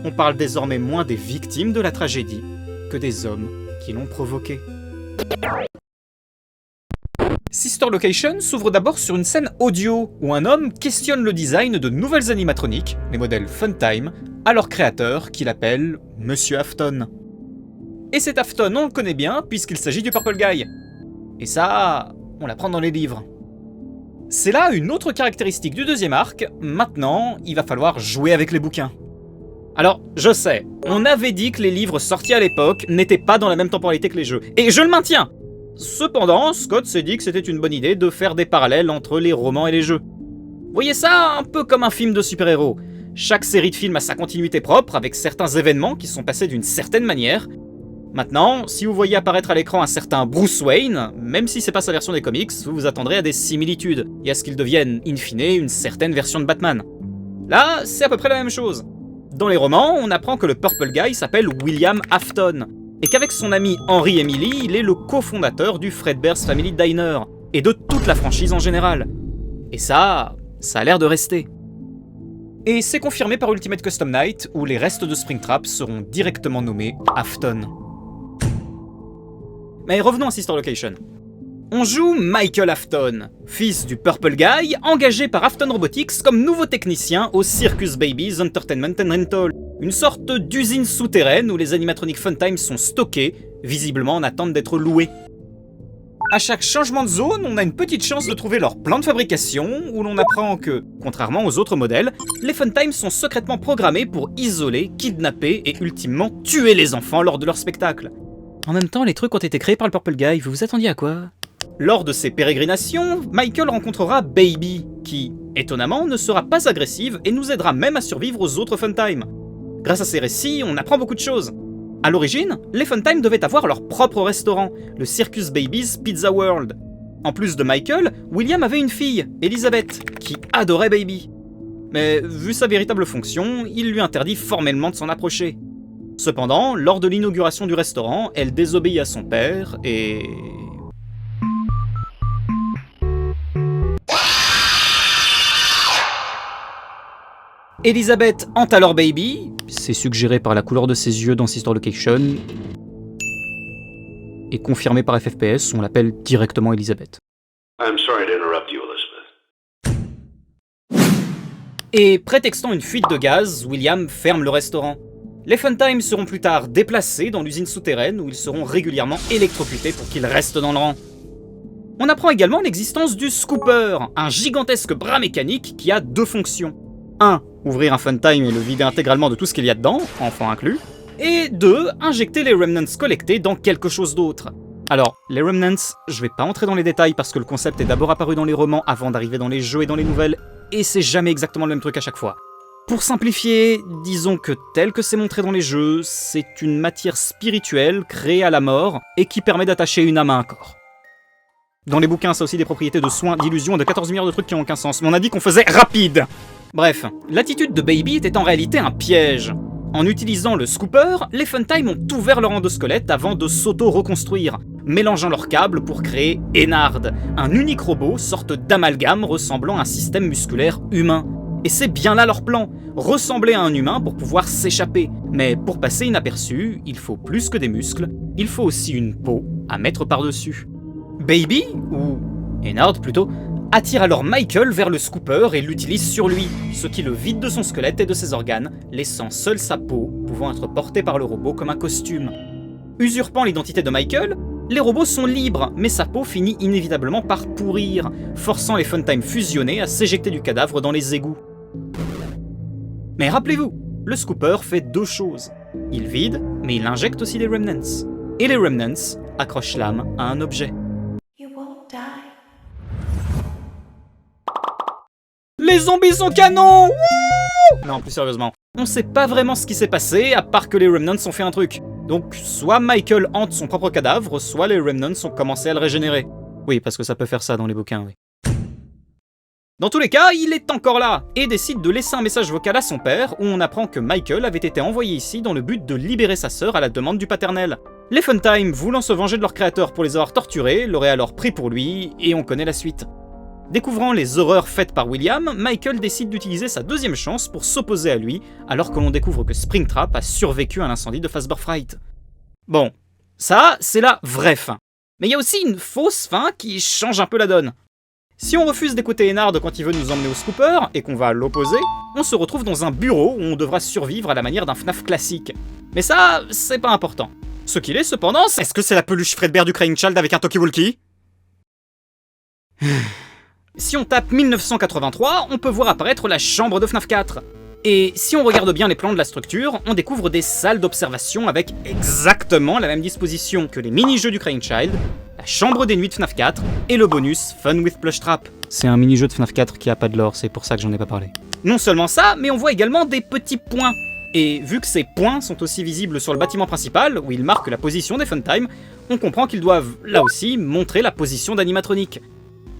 On parle désormais moins des victimes de la tragédie que des hommes qui l'ont provoquée. Sister Location s'ouvre d'abord sur une scène audio où un homme questionne le design de nouvelles animatroniques, les modèles Funtime, à leur créateur qu'il appelle Monsieur Afton. Et cet Afton, on le connaît bien puisqu'il s'agit du Purple Guy. Et ça, on l'apprend dans les livres. C'est là une autre caractéristique du deuxième arc, maintenant il va falloir jouer avec les bouquins. Alors, je sais, on avait dit que les livres sortis à l'époque n'étaient pas dans la même temporalité que les jeux, et je le maintiens. Cependant, Scott s'est dit que c'était une bonne idée de faire des parallèles entre les romans et les jeux. Voyez ça un peu comme un film de super-héros. Chaque série de films a sa continuité propre, avec certains événements qui sont passés d'une certaine manière, Maintenant, si vous voyez apparaître à l'écran un certain Bruce Wayne, même si c'est pas sa version des comics, vous vous attendrez à des similitudes, et à ce qu'il devienne, in fine, une certaine version de Batman. Là, c'est à peu près la même chose. Dans les romans, on apprend que le Purple Guy s'appelle William Afton, et qu'avec son ami Henry Emily, il est le cofondateur du Fredbear's Family Diner, et de toute la franchise en général. Et ça a l'air de rester. Et c'est confirmé par Ultimate Custom Night, où les restes de Springtrap seront directement nommés Afton. Mais revenons à Sister Location. On joue Michael Afton, fils du Purple Guy, engagé par Afton Robotics comme nouveau technicien au Circus Babies Entertainment and Rental, une sorte d'usine souterraine où les animatroniques Funtime sont stockés, visiblement en attente d'être loués. À chaque changement de zone, on a une petite chance de trouver leur plan de fabrication, où l'on apprend que, contrairement aux autres modèles, les Funtime sont secrètement programmés pour isoler, kidnapper et ultimement tuer les enfants lors de leur spectacle. En même temps, les trucs ont été créés par le Purple Guy, vous vous attendiez à quoi? Lors de ses pérégrinations, Michael rencontrera Baby, qui, étonnamment, ne sera pas agressive et nous aidera même à survivre aux autres Funtime. Grâce à ces récits, on apprend beaucoup de choses. À l'origine, les Funtime devaient avoir leur propre restaurant, le Circus Babies Pizza World. En plus de Michael, William avait une fille, Elizabeth, qui adorait Baby. Mais vu sa véritable fonction, il lui interdit formellement de s'en approcher. Cependant, lors de l'inauguration du restaurant, elle désobéit à son père et... Elizabeth hante alors Baby, c'est suggéré par la couleur de ses yeux dans Sister Location, et confirmé par FFPS, on l'appelle directement Elizabeth. I'm sorry to interrupt you, Elizabeth. Et prétextant une fuite de gaz, William ferme le restaurant. Les Funtime seront plus tard déplacés dans l'usine souterraine où ils seront régulièrement électrocutés pour qu'ils restent dans le rang. On apprend également l'existence du Scooper, un gigantesque bras mécanique qui a deux fonctions. 1. Ouvrir un Funtime et le vider intégralement de tout ce qu'il y a dedans, enfants inclus. Et 2. Injecter les Remnants collectés dans quelque chose d'autre. Alors, les Remnants, je vais pas entrer dans les détails parce que le concept est d'abord apparu dans les romans avant d'arriver dans les jeux et dans les nouvelles, et c'est jamais exactement le même truc à chaque fois. Pour simplifier, disons que tel que c'est montré dans les jeux, c'est une matière spirituelle créée à la mort et qui permet d'attacher une âme à un corps. Dans les bouquins, ça a aussi des propriétés de soins, d'illusions et de 14 milliards de trucs qui n'ont aucun sens, mais on a dit qu'on faisait rapide. Bref, l'attitude de Baby était en réalité un piège. En utilisant le Scooper, les Funtime ont ouvert leur endosquelette avant de s'auto-reconstruire, mélangeant leurs câbles pour créer Ennard, un unique robot sorte d'amalgame ressemblant à un système musculaire humain. Et c'est bien là leur plan, ressembler à un humain pour pouvoir s'échapper. Mais pour passer inaperçu, il faut plus que des muscles, il faut aussi une peau à mettre par-dessus. Baby, ou Ennard plutôt, attire alors Michael vers le Scooper et l'utilise sur lui, ce qui le vide de son squelette et de ses organes, laissant seule sa peau pouvant être portée par le robot comme un costume. Usurpant l'identité de Michael, les robots sont libres, mais sa peau finit inévitablement par pourrir, forçant les Funtime fusionnés à s'éjecter du cadavre dans les égouts. Mais rappelez-vous, le Scooper fait deux choses. Il vide, mais il injecte aussi des Remnants. Et les Remnants accrochent l'âme à un objet. You won't die. Les zombies sont canons! Wouh! Non, plus sérieusement, on sait pas vraiment ce qui s'est passé, à part que les Remnants ont fait un truc. Donc, soit Michael hante son propre cadavre, soit les Remnants ont commencé à le régénérer. Oui, parce que ça peut faire ça dans les bouquins, oui. Dans tous les cas, il est encore là, et décide de laisser un message vocal à son père, où on apprend que Michael avait été envoyé ici dans le but de libérer sa sœur à la demande du paternel. Les Funtime, voulant se venger de leur créateur pour les avoir torturés, l'auraient alors pris pour lui, et on connaît la suite. Découvrant les horreurs faites par William, Michael décide d'utiliser sa deuxième chance pour s'opposer à lui, alors que l'on découvre que Springtrap a survécu à l'incendie de Fazbear Fright. Bon, ça, c'est la vraie fin. Mais il y a aussi une fausse fin qui change un peu la donne. Si on refuse d'écouter Ennard quand il veut nous emmener au Scooper, et qu'on va à l'opposé, on se retrouve dans un bureau où on devra survivre à la manière d'un FNAF classique. Mais ça, c'est pas important. Ce qu'il est cependant, c'est... Est-ce que c'est la peluche Fredbear du Crying Child avec un talkie-walkie? Si on tape 1983, on peut voir apparaître la chambre de FNAF 4. Et si on regarde bien les plans de la structure, on découvre des salles d'observation avec exactement la même disposition que les mini-jeux du Crying Child, la chambre des nuits de FNAF 4 et le bonus Fun with Plush Trap. C'est un mini-jeu de FNAF 4 qui a pas de lore, c'est pour ça que j'en ai pas parlé. Non seulement ça, mais on voit également des petits points. Et vu que ces points sont aussi visibles sur le bâtiment principal, où ils marquent la position des Funtime, on comprend qu'ils doivent, là aussi, montrer la position d'animatronique.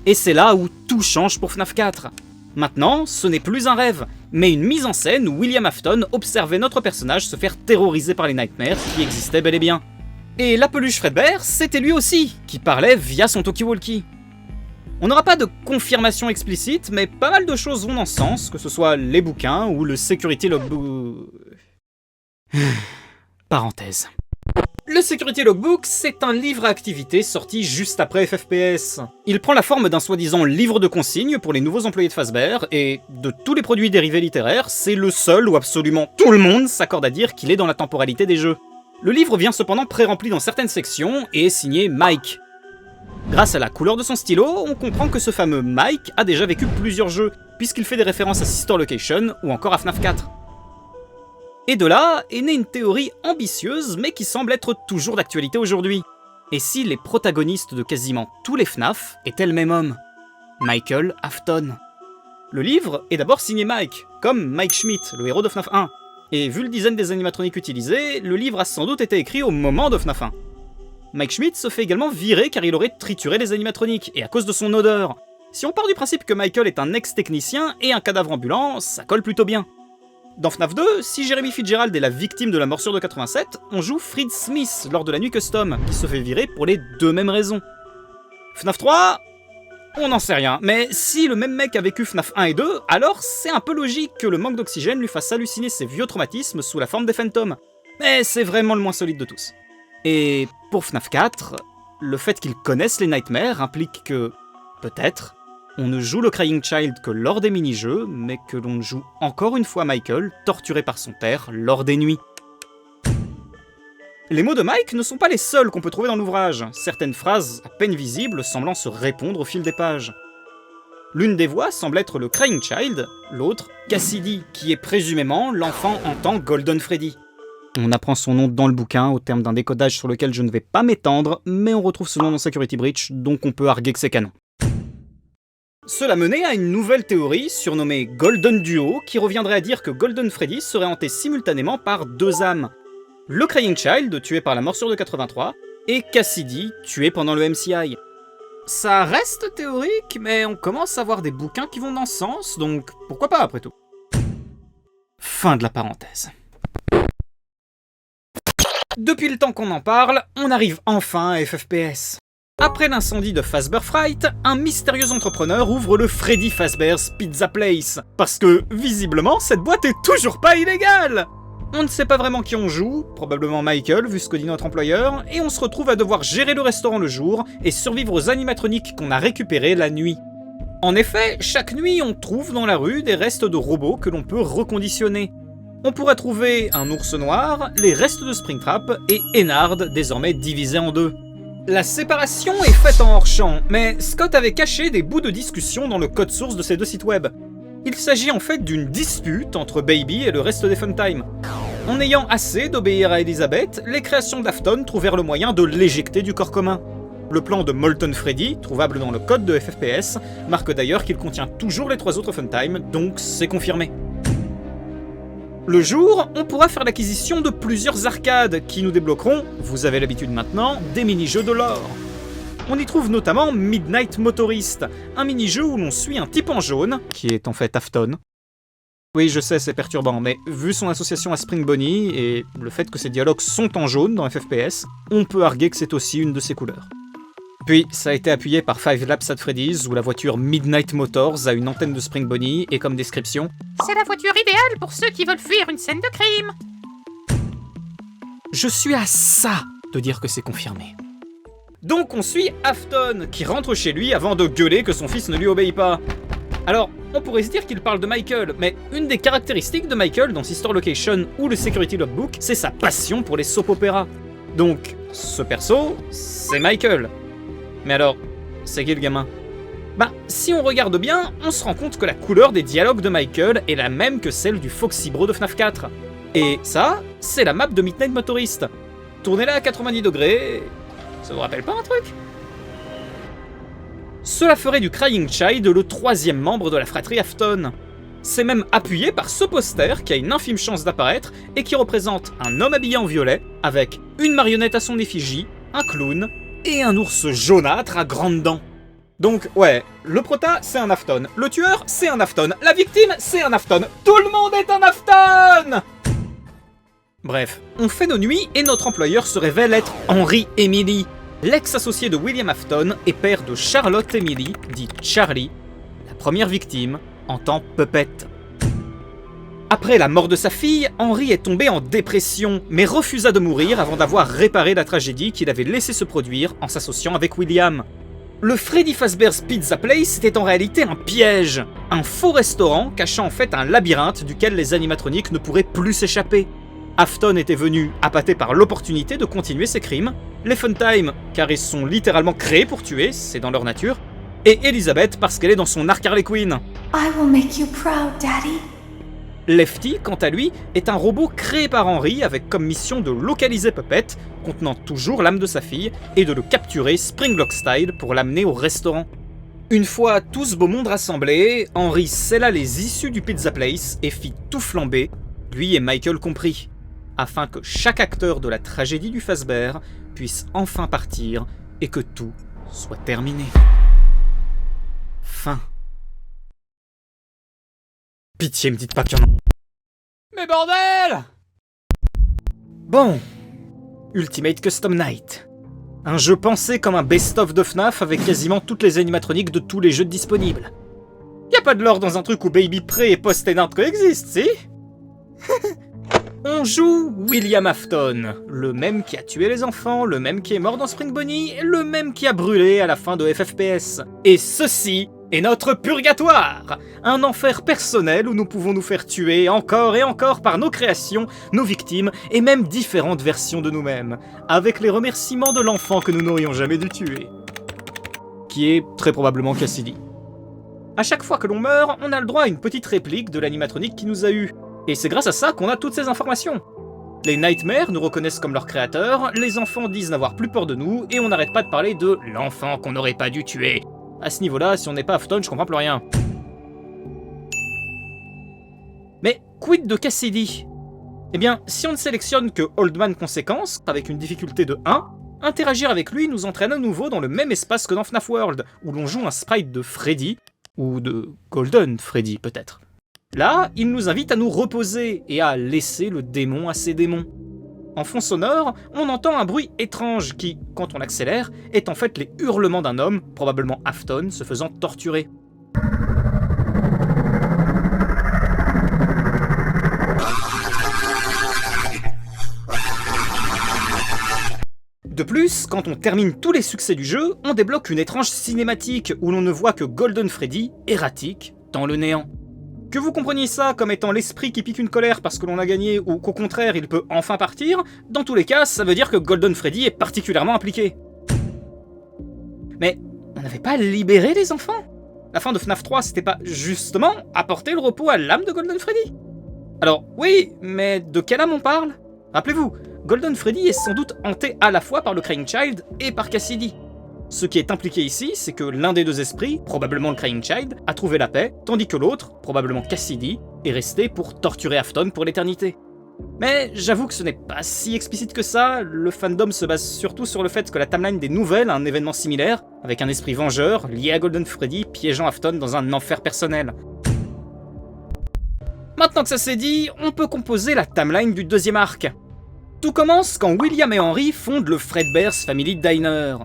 Et c'est là où tout change pour FNAF 4. Maintenant, ce n'est plus un rêve, mais une mise en scène où William Afton observait notre personnage se faire terroriser par les Nightmares qui existaient bel et bien. Et la peluche Fredbear, c'était lui aussi, qui parlait via son talkie-walkie. On n'aura pas de confirmation explicite, mais pas mal de choses vont dans ce sens, que ce soit les bouquins ou le Security Logbook... Parenthèse. Le Security Logbook, c'est un livre à activité sorti juste après FFPS. Il prend la forme d'un soi-disant livre de consignes pour les nouveaux employés de Fazbear, et de tous les produits dérivés littéraires, c'est le seul où absolument tout le monde s'accorde à dire qu'il est dans la temporalité des jeux. Le livre vient cependant pré-rempli dans certaines sections et est signé Mike. Grâce à la couleur de son stylo, on comprend que ce fameux Mike a déjà vécu plusieurs jeux, puisqu'il fait des références à Sister Location ou encore à FNAF 4. Et de là est née une théorie ambitieuse mais qui semble être toujours d'actualité aujourd'hui. Et si les protagonistes de quasiment tous les FNAF étaient le même homme, Michael Afton. Le livre est d'abord signé Mike, comme Mike Schmidt, le héros de FNAF 1. Et vu le design des animatroniques utilisés, le livre a sans doute été écrit au moment de FNAF 1. Mike Schmidt se fait également virer car il aurait trituré les animatroniques, et à cause de son odeur. Si on part du principe que Michael est un ex-technicien et un cadavre ambulant, ça colle plutôt bien. Dans FNAF 2, si Jeremy Fitzgerald est la victime de la morsure de 87, on joue Fried Smith lors de la nuit custom, qui se fait virer pour les deux mêmes raisons. FNAF 3, on n'en sait rien, mais si le même mec a vécu FNAF 1 et 2, alors c'est un peu logique que le manque d'oxygène lui fasse halluciner ses vieux traumatismes sous la forme des fantômes. Mais c'est vraiment le moins solide de tous. Et pour FNAF 4, le fait qu'ils connaissent les Nightmares implique que, peut-être, on ne joue le Crying Child que lors des mini-jeux, mais que l'on joue encore une fois Michael, torturé par son père, lors des nuits. Les mots de Mike ne sont pas les seuls qu'on peut trouver dans l'ouvrage, certaines phrases à peine visibles semblant se répondre au fil des pages. L'une des voix semble être le Crying Child, l'autre Cassidy, qui est présumément l'enfant en tant Golden Freddy. On apprend son nom dans le bouquin au terme d'un décodage sur lequel je ne vais pas m'étendre, mais on retrouve ce nom dans Security Breach, donc on peut arguer que c'est canon. Cela menait à une nouvelle théorie, surnommée Golden Duo, qui reviendrait à dire que Golden Freddy serait hanté simultanément par deux âmes. Le Crying Child, tué par la morsure de 83, et Cassidy, tué pendant le MCI. Ça reste théorique, mais on commence à voir des bouquins qui vont dans ce sens, donc pourquoi pas après tout. Fin de la parenthèse. Depuis le temps qu'on en parle, on arrive enfin à FFPS. Après l'incendie de Fazbear Fright, un mystérieux entrepreneur ouvre le Freddy Fazbear's Pizza Place. Parce que, visiblement, cette boîte est toujours pas illégale! On ne sait pas vraiment qui on joue, probablement Michael vu ce que dit notre employeur, et on se retrouve à devoir gérer le restaurant le jour et survivre aux animatroniques qu'on a récupérés la nuit. En effet, chaque nuit on trouve dans la rue des restes de robots que l'on peut reconditionner. On pourrait trouver un ours noir, les restes de Springtrap et Ennard désormais divisé en deux. La séparation est faite en hors-champ, mais Scott avait caché des bouts de discussion dans le code source de ces deux sites web. Il s'agit en fait d'une dispute entre Baby et le reste des Funtime. En ayant assez d'obéir à Elizabeth, les créations d'Afton trouvèrent le moyen de l'éjecter du corps commun. Le plan de Molten Freddy, trouvable dans le code de FFPS, marque d'ailleurs qu'il contient toujours les trois autres Funtime, donc c'est confirmé. Le jour, on pourra faire l'acquisition de plusieurs arcades qui nous débloqueront, vous avez l'habitude maintenant, des mini-jeux de lore. On y trouve notamment Midnight Motorist, un mini-jeu où l'on suit un type en jaune, qui est en fait Afton. Oui, je sais, c'est perturbant, mais vu son association à Spring Bonnie et le fait que ses dialogues sont en jaune dans FFPS, on peut arguer que c'est aussi une de ses couleurs. Puis, ça a été appuyé par 5 Laps at Freddy's, où la voiture Midnight Motors a une antenne de Spring Bonnie, et comme description, c'est la voiture idéale pour ceux qui veulent fuir une scène de crime. Je suis à ça de dire que c'est confirmé. Donc on suit Afton, qui rentre chez lui avant de gueuler que son fils ne lui obéit pas. Alors, on pourrait se dire qu'il parle de Michael, mais une des caractéristiques de Michael dans Sister Location ou le Security Logbook, c'est sa passion pour les soap-opéras. Donc, ce perso, c'est Michael. Mais alors, c'est qui le gamin? Bah, si on regarde bien, on se rend compte que la couleur des dialogues de Michael est la même que celle du Foxy Bro de FNAF 4. Et ça, c'est la map de Midnight Motorist. Tournez-la à 90 degrés... Ça vous rappelle pas un truc? Cela ferait du Crying Child le troisième membre de la fratrie Afton. C'est même appuyé par ce poster qui a une infime chance d'apparaître et qui représente un homme habillé en violet avec une marionnette à son effigie, un clown et un ours jaunâtre à grandes dents. Donc ouais, le prota c'est un Afton, le tueur c'est un Afton, la victime c'est un Afton, tout le monde est un Afton! Bref, on fait nos nuits et notre employeur se révèle être Henry Emily, l'ex-associé de William Afton et père de Charlotte Emily, dit Charlie, la première victime en tant Puppet. Après la mort de sa fille, Henry est tombé en dépression, mais refusa de mourir avant d'avoir réparé la tragédie qu'il avait laissé se produire en s'associant avec William. Le Freddy Fazbear's Pizza Place était en réalité un piège, un faux restaurant cachant en fait un labyrinthe duquel les animatroniques ne pourraient plus s'échapper. Afton était venu, appâté par l'opportunité de continuer ses crimes, les Funtime, car ils sont littéralement créés pour tuer, c'est dans leur nature, et Elizabeth parce qu'elle est dans son arc Harley Quinn. I will make you proud, Daddy. Lefty, quant à lui, est un robot créé par Henry avec comme mission de localiser Puppet, contenant toujours l'âme de sa fille, et de le capturer Springlock style pour l'amener au restaurant. Une fois tout ce beau monde rassemblé, Henry scella les issues du Pizza Place et fit tout flamber, lui et Michael compris, afin que chaque acteur de la tragédie du Fazbear puisse enfin partir et que tout soit terminé. Fin. Pitié, me dites pas qu'il y en a. Mais bordel! Bon. Ultimate Custom Night. Un jeu pensé comme un best-of de FNAF avec quasiment toutes les animatroniques de tous les jeux disponibles. Y a pas de lore dans un truc où Baby Prey et Post-Enard coexistent, si? On joue William Afton, le même qui a tué les enfants, le même qui est mort dans Spring Bonnie, le même qui a brûlé à la fin de FFPS. Et ceci est notre purgatoire, un enfer personnel où nous pouvons nous faire tuer encore et encore par nos créations, nos victimes et même différentes versions de nous-mêmes, avec les remerciements de l'enfant que nous n'aurions jamais dû tuer, qui est très probablement Cassidy. À chaque fois que l'on meurt, on a le droit à une petite réplique de l'animatronique qui nous a eus, et c'est grâce à ça qu'on a toutes ces informations. Les Nightmares nous reconnaissent comme leurs créateurs, les enfants disent n'avoir plus peur de nous, et on n'arrête pas de parler de l'enfant qu'on n'aurait pas dû tuer. À ce niveau-là, si on n'est pas Afton, je comprends plus rien. Mais quid de Cassidy? Eh bien, si on ne sélectionne que Oldman Conséquence, avec une difficulté de 1, interagir avec lui nous entraîne à nouveau dans le même espace que dans FNAF World, où l'on joue un sprite de Freddy, ou de Golden Freddy peut-être. Là, il nous invite à nous reposer et à laisser le démon à ses démons. En fond sonore, on entend un bruit étrange qui, quand on accélère, est en fait les hurlements d'un homme, probablement Afton, se faisant torturer. De plus, quand on termine tous les succès du jeu, on débloque une étrange cinématique où l'on ne voit que Golden Freddy, erratique, dans le néant. Que vous compreniez ça comme étant l'esprit qui pique une colère parce que l'on a gagné ou qu'au contraire il peut enfin partir, dans tous les cas ça veut dire que Golden Freddy est particulièrement impliqué. Mais on n'avait pas libéré les enfants? La fin de FNAF 3 c'était pas justement apporter le repos à l'âme de Golden Freddy? Alors oui, mais de quelle âme on parle? Rappelez-vous, Golden Freddy est sans doute hanté à la fois par le Crying Child et par Cassidy. Ce qui est impliqué ici, c'est que l'un des deux esprits, probablement le Crying Child, a trouvé la paix, tandis que l'autre, probablement Cassidy, est resté pour torturer Afton pour l'éternité. Mais j'avoue que ce n'est pas si explicite que ça, le fandom se base surtout sur le fait que la timeline des nouvelles a un événement similaire, avec un esprit vengeur lié à Golden Freddy piégeant Afton dans un enfer personnel. Maintenant que ça c'est dit, on peut composer la timeline du deuxième arc. Tout commence quand William et Henry fondent le Fredbear's Family Diner.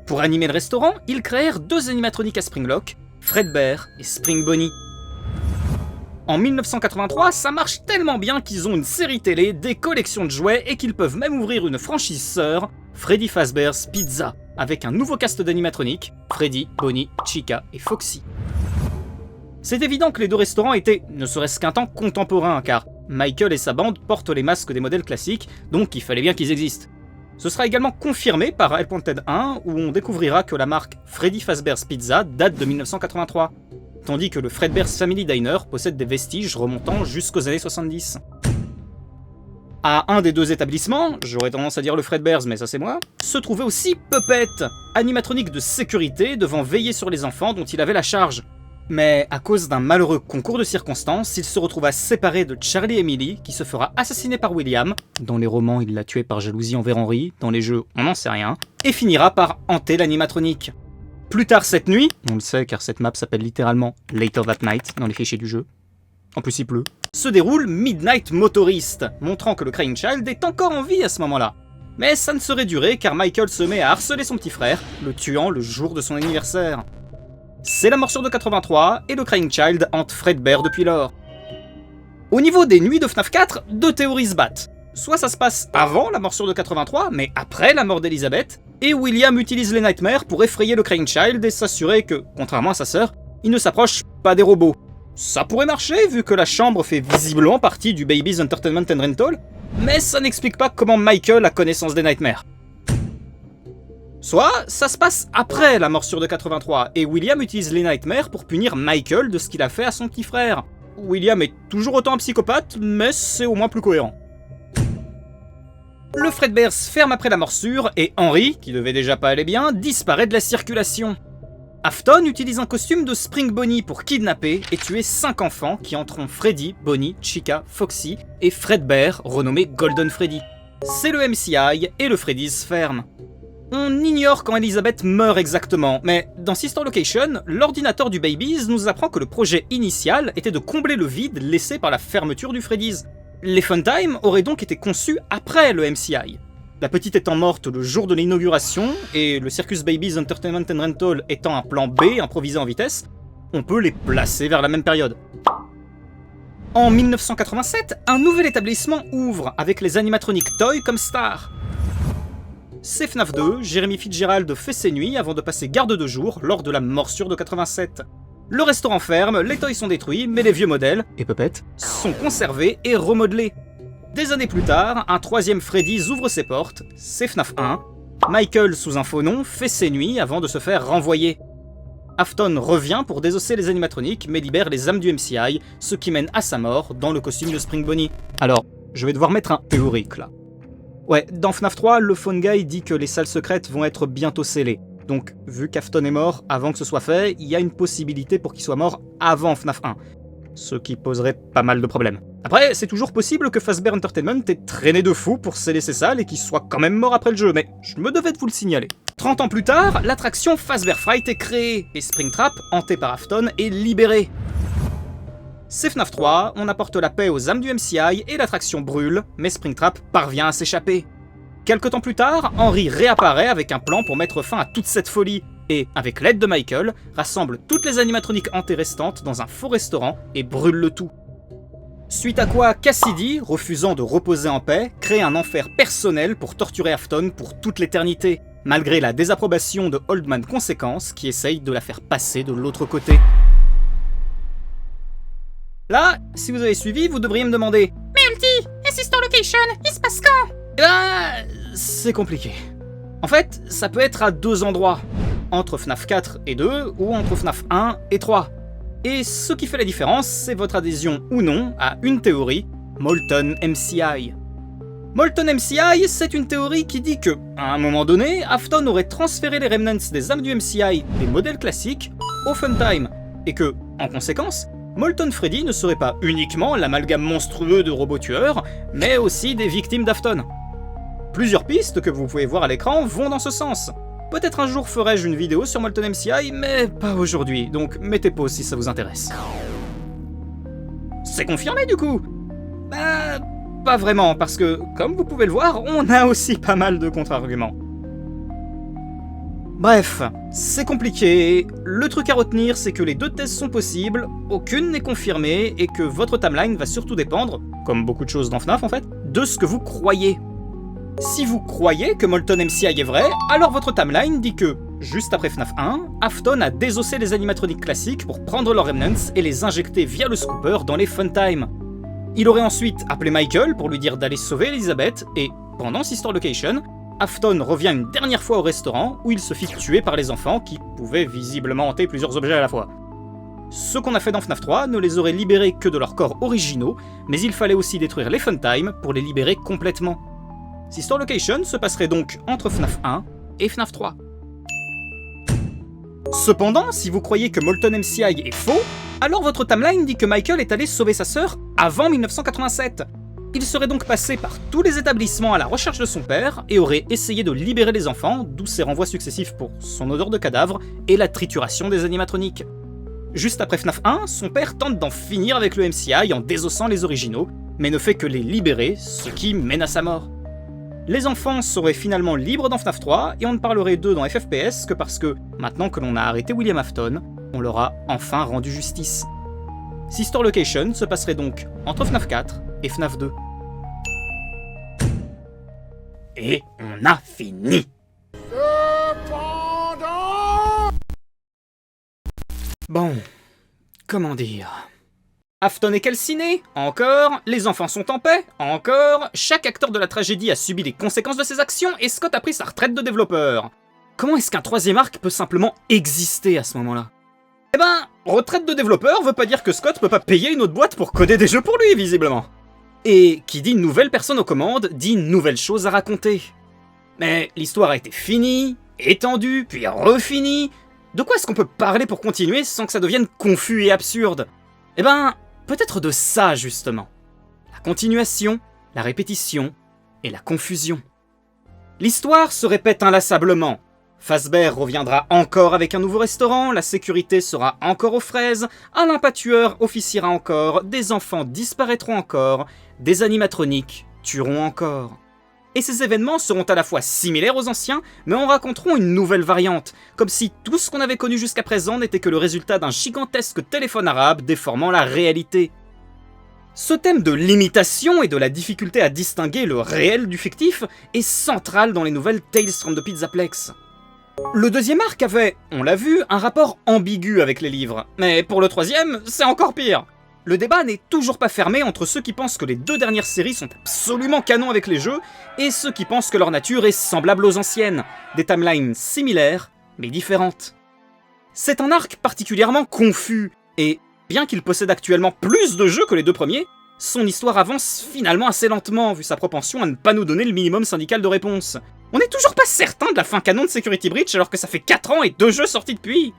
Pour animer le restaurant, ils créèrent deux animatroniques à Springlock, Fredbear et Spring Bonnie. En 1983, ça marche tellement bien qu'ils ont une série télé, des collections de jouets et qu'ils peuvent même ouvrir une franchise sœur, Freddy Fazbear's Pizza, avec un nouveau cast d'animatroniques, Freddy, Bonnie, Chica et Foxy. C'est évident que les deux restaurants étaient, ne serait-ce qu'un temps, contemporains, car Michael et sa bande portent les masques des modèles classiques, donc il fallait bien qu'ils existent. Ce sera également confirmé par Hellpointed 1, où on découvrira que la marque Freddy Fazbear's Pizza date de 1983, tandis que le Fredbear's Family Diner possède des vestiges remontant jusqu'aux années 70. À un des deux établissements, j'aurais tendance à dire le Fredbear's mais ça c'est moi, se trouvait aussi Puppet, animatronique de sécurité devant veiller sur les enfants dont il avait la charge. Mais à cause d'un malheureux concours de circonstances, il se retrouva séparé de Charlie Emily, qui se fera assassiner par William. Dans les romans, il l'a tué par jalousie envers Henry, dans les jeux, on n'en sait rien, et finira par hanter l'animatronique. Plus tard cette nuit, on le sait car cette map s'appelle littéralement Later That Night dans les fichiers du jeu, en plus il pleut, se déroule Midnight Motorist, montrant que le Crying Child est encore en vie à ce moment-là. Mais ça ne saurait durer car Michael se met à harceler son petit frère, le tuant le jour de son anniversaire. C'est la morsure de 83 et le Crying Child hante Fredbear depuis lors. Au niveau des nuits de FNAF 4, deux théories se battent. Soit ça se passe avant la morsure de 83, mais après la mort d'Elizabeth, et William utilise les Nightmares pour effrayer le Crying Child et s'assurer que, contrairement à sa sœur, il ne s'approche pas des robots. Ça pourrait marcher vu que la chambre fait visiblement partie du Baby's Entertainment and Rental, mais ça n'explique pas comment Michael a connaissance des Nightmares. Soit ça se passe après la morsure de 83 et William utilise les Nightmares pour punir Michael de ce qu'il a fait à son petit frère. William est toujours autant un psychopathe, mais c'est au moins plus cohérent. Le Fredbear se ferme après la morsure et Henry, qui devait déjà pas aller bien, disparaît de la circulation. Afton utilise un costume de Spring Bonnie pour kidnapper et tuer 5 enfants qui entreront Freddy, Bonnie, Chica, Foxy et Fredbear, renommé Golden Freddy. C'est le MCI et le Freddy's ferme. On ignore quand Elizabeth meurt exactement, mais dans Sister Location, l'ordinateur du Baby's nous apprend que le projet initial était de combler le vide laissé par la fermeture du Freddy's. Les Funtime auraient donc été conçus après le MCI. La petite étant morte le jour de l'inauguration, et le Circus Baby's Entertainment and Rental étant un plan B improvisé en vitesse, on peut les placer vers la même période. En 1987, un nouvel établissement ouvre avec les animatroniques Toy comme star. C'est FNAF 2, Jeremy Fitzgerald fait ses nuits avant de passer garde de jour lors de la morsure de 87. Le restaurant ferme, les toys sont détruits, mais les vieux modèles, et Puppet, sont conservés et remodelés. Des années plus tard, un troisième Freddy's ouvre ses portes, c'est FNAF 1. Michael, sous un faux nom, fait ses nuits avant de se faire renvoyer. Afton revient pour désosser les animatroniques, mais libère les âmes du MCI, ce qui mène à sa mort dans le costume de Spring Bonnie. Alors, je vais devoir mettre un théorique là. Ouais, dans FNAF 3, le Phone Guy dit que les salles secrètes vont être bientôt scellées. Donc, vu qu'Afton est mort avant que ce soit fait, il y a une possibilité pour qu'il soit mort avant FNAF 1. Ce qui poserait pas mal de problèmes. Après, c'est toujours possible que Fazbear Entertainment ait traîné de fou pour sceller ses salles et qu'il soit quand même mort après le jeu, mais je me devais de vous le signaler. 30 ans plus tard, l'attraction Fazbear Fright est créée, et Springtrap, hanté par Afton, est libéré. C'est FNAF 3, on apporte la paix aux âmes du MCI et l'attraction brûle, mais Springtrap parvient à s'échapper. Quelque temps plus tard, Henry réapparaît avec un plan pour mettre fin à toute cette folie, et, avec l'aide de Michael, rassemble toutes les animatroniques hantées restantes dans un faux restaurant et brûle le tout. Suite à quoi Cassidy, refusant de reposer en paix, crée un enfer personnel pour torturer Afton pour toute l'éternité, malgré la désapprobation de Oldman Conséquence qui essaye de la faire passer de l'autre côté. Là, si vous avez suivi, vous devriez me demander « Mais Ulti, et Sister Location, il se passe quand ?» Eh ben, c'est compliqué. En fait, ça peut être à deux endroits, entre FNAF 4 et 2 ou entre FNAF 1 et 3. Et ce qui fait la différence, c'est votre adhésion ou non à une théorie, Molten MCI. Molten MCI, c'est une théorie qui dit que, à un moment donné, Afton aurait transféré les remnants des âmes du MCI des modèles classiques au Funtime, et que, en conséquence, Molten Freddy ne serait pas uniquement l'amalgame monstrueux de robots tueurs, mais aussi des victimes d'Afton. Plusieurs pistes que vous pouvez voir à l'écran vont dans ce sens. Peut-être un jour ferai-je une vidéo sur Molten MCI, mais pas aujourd'hui, donc mettez pause si ça vous intéresse. C'est confirmé du coup? Bah, pas vraiment, parce que, comme vous pouvez le voir, on a aussi pas mal de contre-arguments. Bref, c'est compliqué. Le truc à retenir, c'est que les deux thèses sont possibles, aucune n'est confirmée, et que votre timeline va surtout dépendre, comme beaucoup de choses dans FNAF en fait, de ce que vous croyez. Si vous croyez que Molten MCI est vrai, alors votre timeline dit que, juste après FNAF 1, Afton a désossé les animatroniques classiques pour prendre leurs remnants et les injecter via le scooper dans les Funtime. Il aurait ensuite appelé Michael pour lui dire d'aller sauver Elizabeth, et, pendant Sister Location, Afton revient une dernière fois au restaurant où il se fit tuer par les enfants qui pouvaient visiblement hanter plusieurs objets à la fois. Ce qu'on a fait dans FNAF 3 ne les aurait libérés que de leurs corps originaux, mais il fallait aussi détruire les Funtime pour les libérer complètement. Sister Location se passerait donc entre FNAF 1 et FNAF 3. Cependant, si vous croyez que Molten MCI est faux, alors votre timeline dit que Michael est allé sauver sa sœur avant 1987. Il serait donc passé par tous les établissements à la recherche de son père et aurait essayé de libérer les enfants, d'où ses renvois successifs pour son odeur de cadavre et la trituration des animatroniques. Juste après FNAF 1, son père tente d'en finir avec le MCI en désossant les originaux, mais ne fait que les libérer, ce qui mène à sa mort. Les enfants seraient finalement libres dans FNAF 3 et on ne parlerait d'eux dans FFPS que parce que, maintenant que l'on a arrêté William Afton, on leur a enfin rendu justice. Sister Location se passerait donc entre FNAF 4 et FNAF 2. Et on a fini. Bon, comment dire... Afton est calciné, encore, les enfants sont en paix, encore, chaque acteur de la tragédie a subi les conséquences de ses actions et Scott a pris sa retraite de développeur. Comment est-ce qu'un troisième arc peut simplement exister à ce moment-là? Eh ben, retraite de développeur veut pas dire que Scott peut pas payer une autre boîte pour coder des jeux pour lui, visiblement. Et qui dit nouvelle personne aux commandes, dit nouvelles choses à raconter. Mais l'histoire a été finie, étendue, puis refinie. De quoi est-ce qu'on peut parler pour continuer sans que ça devienne confus et absurde? Eh ben, peut-être de ça, justement. La continuation, la répétition et la confusion. L'histoire se répète inlassablement. Fazbear reviendra encore avec un nouveau restaurant, la sécurité sera encore aux fraises, Alain Patueur officiera encore, des enfants disparaîtront encore, des animatroniques tueront encore. Et ces événements seront à la fois similaires aux anciens, mais en raconteront une nouvelle variante, comme si tout ce qu'on avait connu jusqu'à présent n'était que le résultat d'un gigantesque téléphone arabe déformant la réalité. Ce thème de l'imitation et de la difficulté à distinguer le réel du fictif est central dans les nouvelles Tales from the Pizzaplex. Le deuxième arc avait, on l'a vu, un rapport ambigu avec les livres, mais pour le troisième, c'est encore pire. Le débat n'est toujours pas fermé entre ceux qui pensent que les deux dernières séries sont absolument canons avec les jeux et ceux qui pensent que leur nature est semblable aux anciennes, des timelines similaires mais différentes. C'est un arc particulièrement confus et, bien qu'il possède actuellement plus de jeux que les deux premiers, son histoire avance finalement assez lentement vu sa propension à ne pas nous donner le minimum syndical de réponse. On n'est toujours pas certain de la fin canon de Security Breach alors que ça fait 4 ans et 2 jeux sortis depuis.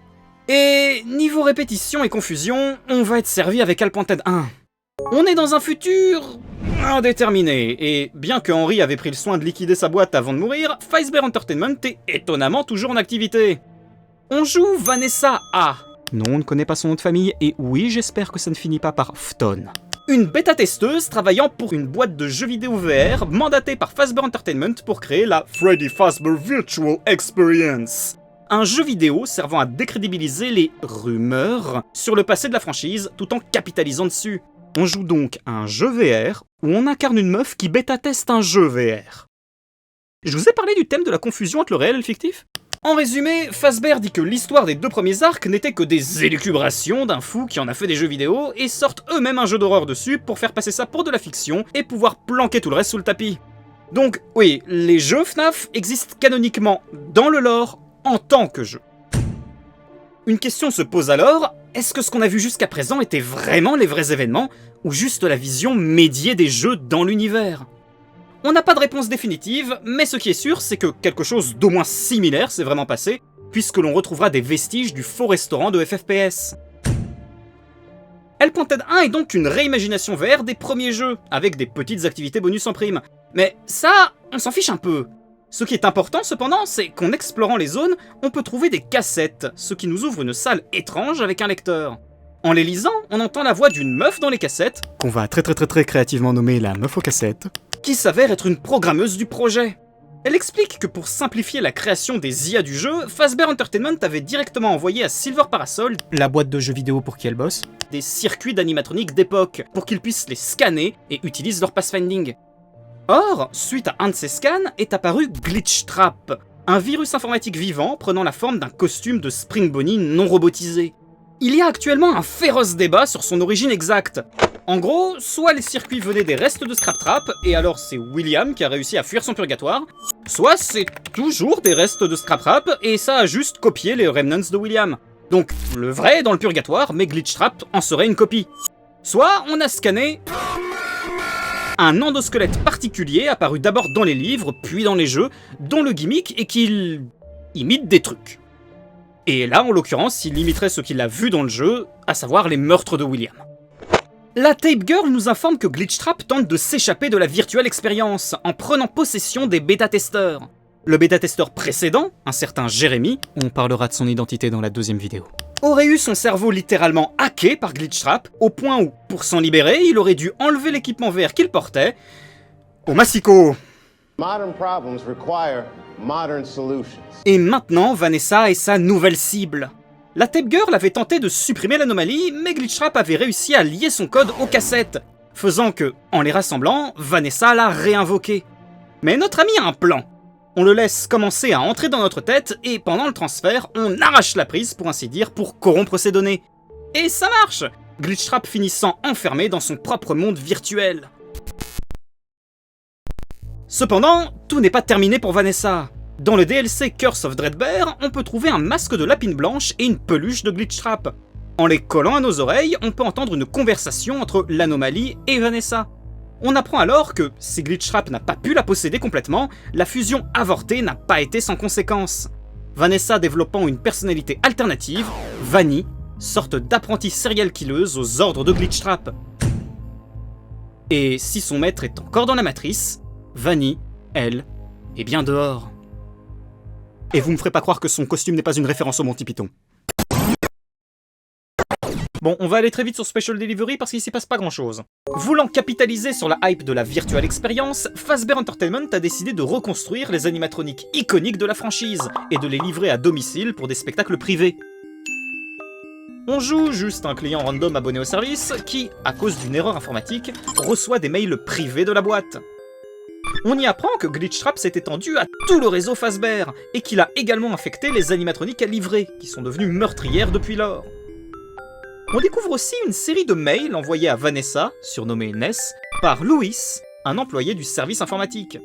Et niveau répétition et confusion, on va être servi avec Alpanted 1. On est dans un futur indéterminé, et bien que Henry avait pris le soin de liquider sa boîte avant de mourir, Fazbear Entertainment est étonnamment toujours en activité. On joue Vanessa A. Non, on ne connaît pas son nom de famille, et oui, j'espère que ça ne finit pas par Fton. Une bêta-testeuse travaillant pour une boîte de jeux vidéo VR mandatée par Fazbear Entertainment pour créer la Freddy Fazbear Virtual Experience. Un jeu vidéo servant à décrédibiliser les rumeurs sur le passé de la franchise tout en capitalisant dessus. On joue donc à un jeu VR où on incarne une meuf qui bêta-teste un jeu VR. Je vous ai parlé du thème de la confusion entre le réel et le fictif? En résumé, Fazbear dit que l'histoire des deux premiers arcs n'était que des élucubrations d'un fou qui en a fait des jeux vidéo et sortent eux-mêmes un jeu d'horreur dessus pour faire passer ça pour de la fiction et pouvoir planquer tout le reste sous le tapis. Donc oui, les jeux FNAF existent canoniquement dans le lore en tant que jeu. Une question se pose alors, est-ce que ce qu'on a vu jusqu'à présent était vraiment les vrais événements, ou juste la vision médiée des jeux dans l'univers? On n'a pas de réponse définitive, mais ce qui est sûr, c'est que quelque chose d'au moins similaire s'est vraiment passé, puisque l'on retrouvera des vestiges du faux restaurant de FFPS. Alpanted 1 est donc une réimagination VR des premiers jeux, avec des petites activités bonus en prime. Mais ça, on s'en fiche un peu. Ce qui est important cependant, c'est qu'en explorant les zones, on peut trouver des cassettes, ce qui nous ouvre une salle étrange avec un lecteur. En les lisant, on entend la voix d'une meuf dans les cassettes, qu'on va très créativement nommer la meuf aux cassettes, qui s'avère être une programmeuse du projet. Elle explique que pour simplifier la création des IA du jeu, Fazbear Entertainment avait directement envoyé à Silver Parasol, la boîte de jeux vidéo pour qui elle bosse, des circuits d'animatronique d'époque, pour qu'ils puissent les scanner et utilisent leur pathfinding. Or, suite à un de ces scans, est apparu Glitchtrap, un virus informatique vivant prenant la forme d'un costume de Spring Bonnie non robotisé. Il y a actuellement un féroce débat sur son origine exacte. En gros, soit les circuits venaient des restes de Scraptrap, et alors c'est William qui a réussi à fuir son purgatoire, soit c'est toujours des restes de Scraptrap, et ça a juste copié les remnants de William. Donc le vrai est dans le purgatoire, mais Glitchtrap en serait une copie. Soit on a scanné un endosquelette particulier apparu d'abord dans les livres, puis dans les jeux, dont le gimmick est qu'il imite des trucs. Et là, en l'occurrence, il limiterait ce qu'il a vu dans le jeu, à savoir les meurtres de William. La Tape Girl nous informe que Glitchtrap tente de s'échapper de la virtuelle expérience en prenant possession des bêta-testeurs. Le bêta-testeur précédent, un certain Jérémy, on parlera de son identité dans la deuxième vidéo, aurait eu son cerveau littéralement hacké par Glitchtrap, au point où, pour s'en libérer, il aurait dû enlever l'équipement VR qu'il portait au massicot. Modern problems require modern solutions. Et maintenant, Vanessa est sa nouvelle cible. La Tape Girl avait tenté de supprimer l'anomalie, mais Glitchtrap avait réussi à lier son code aux cassettes, faisant que, en les rassemblant, Vanessa l'a réinvoqué. Mais notre ami a un plan. On le laisse commencer à entrer dans notre tête, et pendant le transfert, on arrache la prise, pour ainsi dire, pour corrompre ses données. Et ça marche! Glitchtrap finissant enfermé dans son propre monde virtuel. Cependant, tout n'est pas terminé pour Vanessa. Dans le DLC Curse of Dreadbear, on peut trouver un masque de lapine blanche et une peluche de Glitchtrap. En les collant à nos oreilles, on peut entendre une conversation entre l'anomalie et Vanessa. On apprend alors que, si Glitchtrap n'a pas pu la posséder complètement, la fusion avortée n'a pas été sans conséquence. Vanessa développant une personnalité alternative, Vanny, sorte d'apprentie serial killeuse aux ordres de Glitchtrap. Et si son maître est encore dans la matrice, Vanny, elle, est bien dehors. Et vous me ferez pas croire que son costume n'est pas une référence au Monty Python. Bon, on va aller très vite sur Special Delivery parce qu'il s'y passe pas grand chose. Voulant capitaliser sur la hype de la virtual experience, Fazbear Entertainment a décidé de reconstruire les animatroniques iconiques de la franchise et de les livrer à domicile pour des spectacles privés. On joue juste un client random abonné au service qui, à cause d'une erreur informatique, reçoit des mails privés de la boîte. On y apprend que Glitchtrap s'est étendu à tout le réseau Fazbear et qu'il a également infecté les animatroniques à livrer, qui sont devenues meurtrières depuis lors. On découvre aussi une série de mails envoyés à Vanessa, surnommée Ness, par Louis, un employé du service informatique.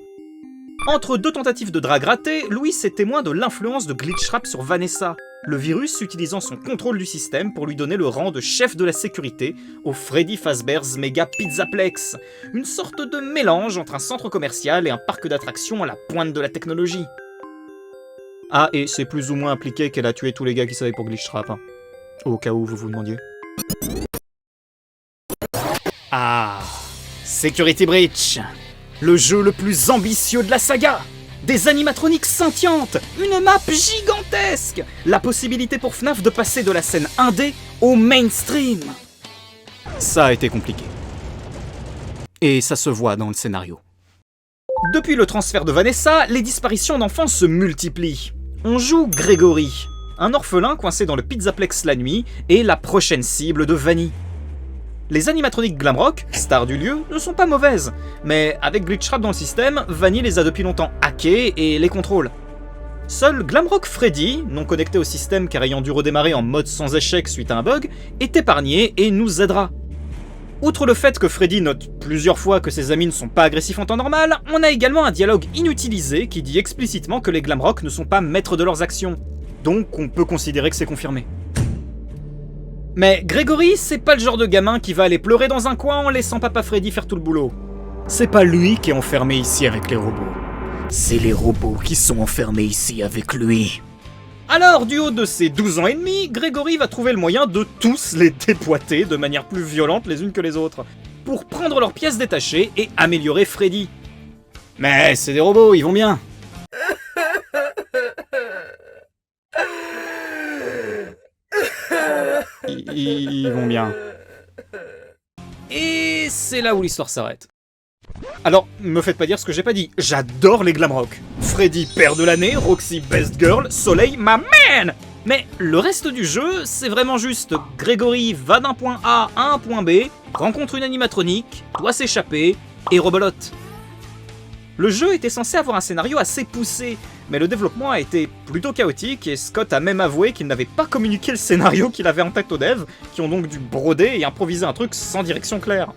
Entre deux tentatives de drague ratées, Louis est témoin de l'influence de Glitchtrap sur Vanessa, le virus utilisant son contrôle du système pour lui donner le rang de chef de la sécurité au Freddy Fazbear's Mega Pizzaplex, une sorte de mélange entre un centre commercial et un parc d'attractions à la pointe de la technologie. Ah, et c'est plus ou moins impliqué qu'elle a tué tous les gars qui savaient pour Glitchtrap, hein. Au cas où vous vous demandiez. Ah, Security Breach, le jeu le plus ambitieux de la saga. Des animatroniques sentientes, une map gigantesque, la possibilité pour FNAF de passer de la scène indé au mainstream. Ça a été compliqué. Et ça se voit dans le scénario. Depuis le transfert de Vanessa, les disparitions d'enfants se multiplient. On joue Gregory, un orphelin coincé dans le Pizzaplex la nuit et la prochaine cible de Vanny. Les animatroniques Glamrock, stars du lieu, ne sont pas mauvaises, mais avec Glitchtrap dans le système, Vanny les a depuis longtemps hackées et les contrôle. Seul Glamrock Freddy, non connecté au système car ayant dû redémarrer en mode sans échec suite à un bug, est épargné et nous aidera. Outre le fait que Freddy note plusieurs fois que ses amis ne sont pas agressifs en temps normal, on a également un dialogue inutilisé qui dit explicitement que les Glamrock ne sont pas maîtres de leurs actions, donc on peut considérer que c'est confirmé. Mais Gregory, c'est pas le genre de gamin qui va aller pleurer dans un coin en laissant Papa Freddy faire tout le boulot. C'est pas lui qui est enfermé ici avec les robots. C'est les robots qui sont enfermés ici avec lui. Alors, du haut de ses 12 ans et demi, Gregory va trouver le moyen de tous les dépoiter de manière plus violente les unes que les autres, pour prendre leurs pièces détachées et améliorer Freddy. Mais c'est des robots, ils vont bien. Ils vont bien. Et c'est là où l'histoire s'arrête. Alors, me faites pas dire ce que j'ai pas dit. J'adore les Glamrock. Freddy, père de l'année, Roxy, best girl, Soleil, ma man. Mais le reste du jeu, c'est vraiment juste Gregory va d'un point A à un point B, rencontre une animatronique, doit s'échapper, et rebelote. Le jeu était censé avoir un scénario assez poussé, mais le développement a été plutôt chaotique et Scott a même avoué qu'il n'avait pas communiqué le scénario qu'il avait en tête aux devs, qui ont donc dû broder et improviser un truc sans direction claire.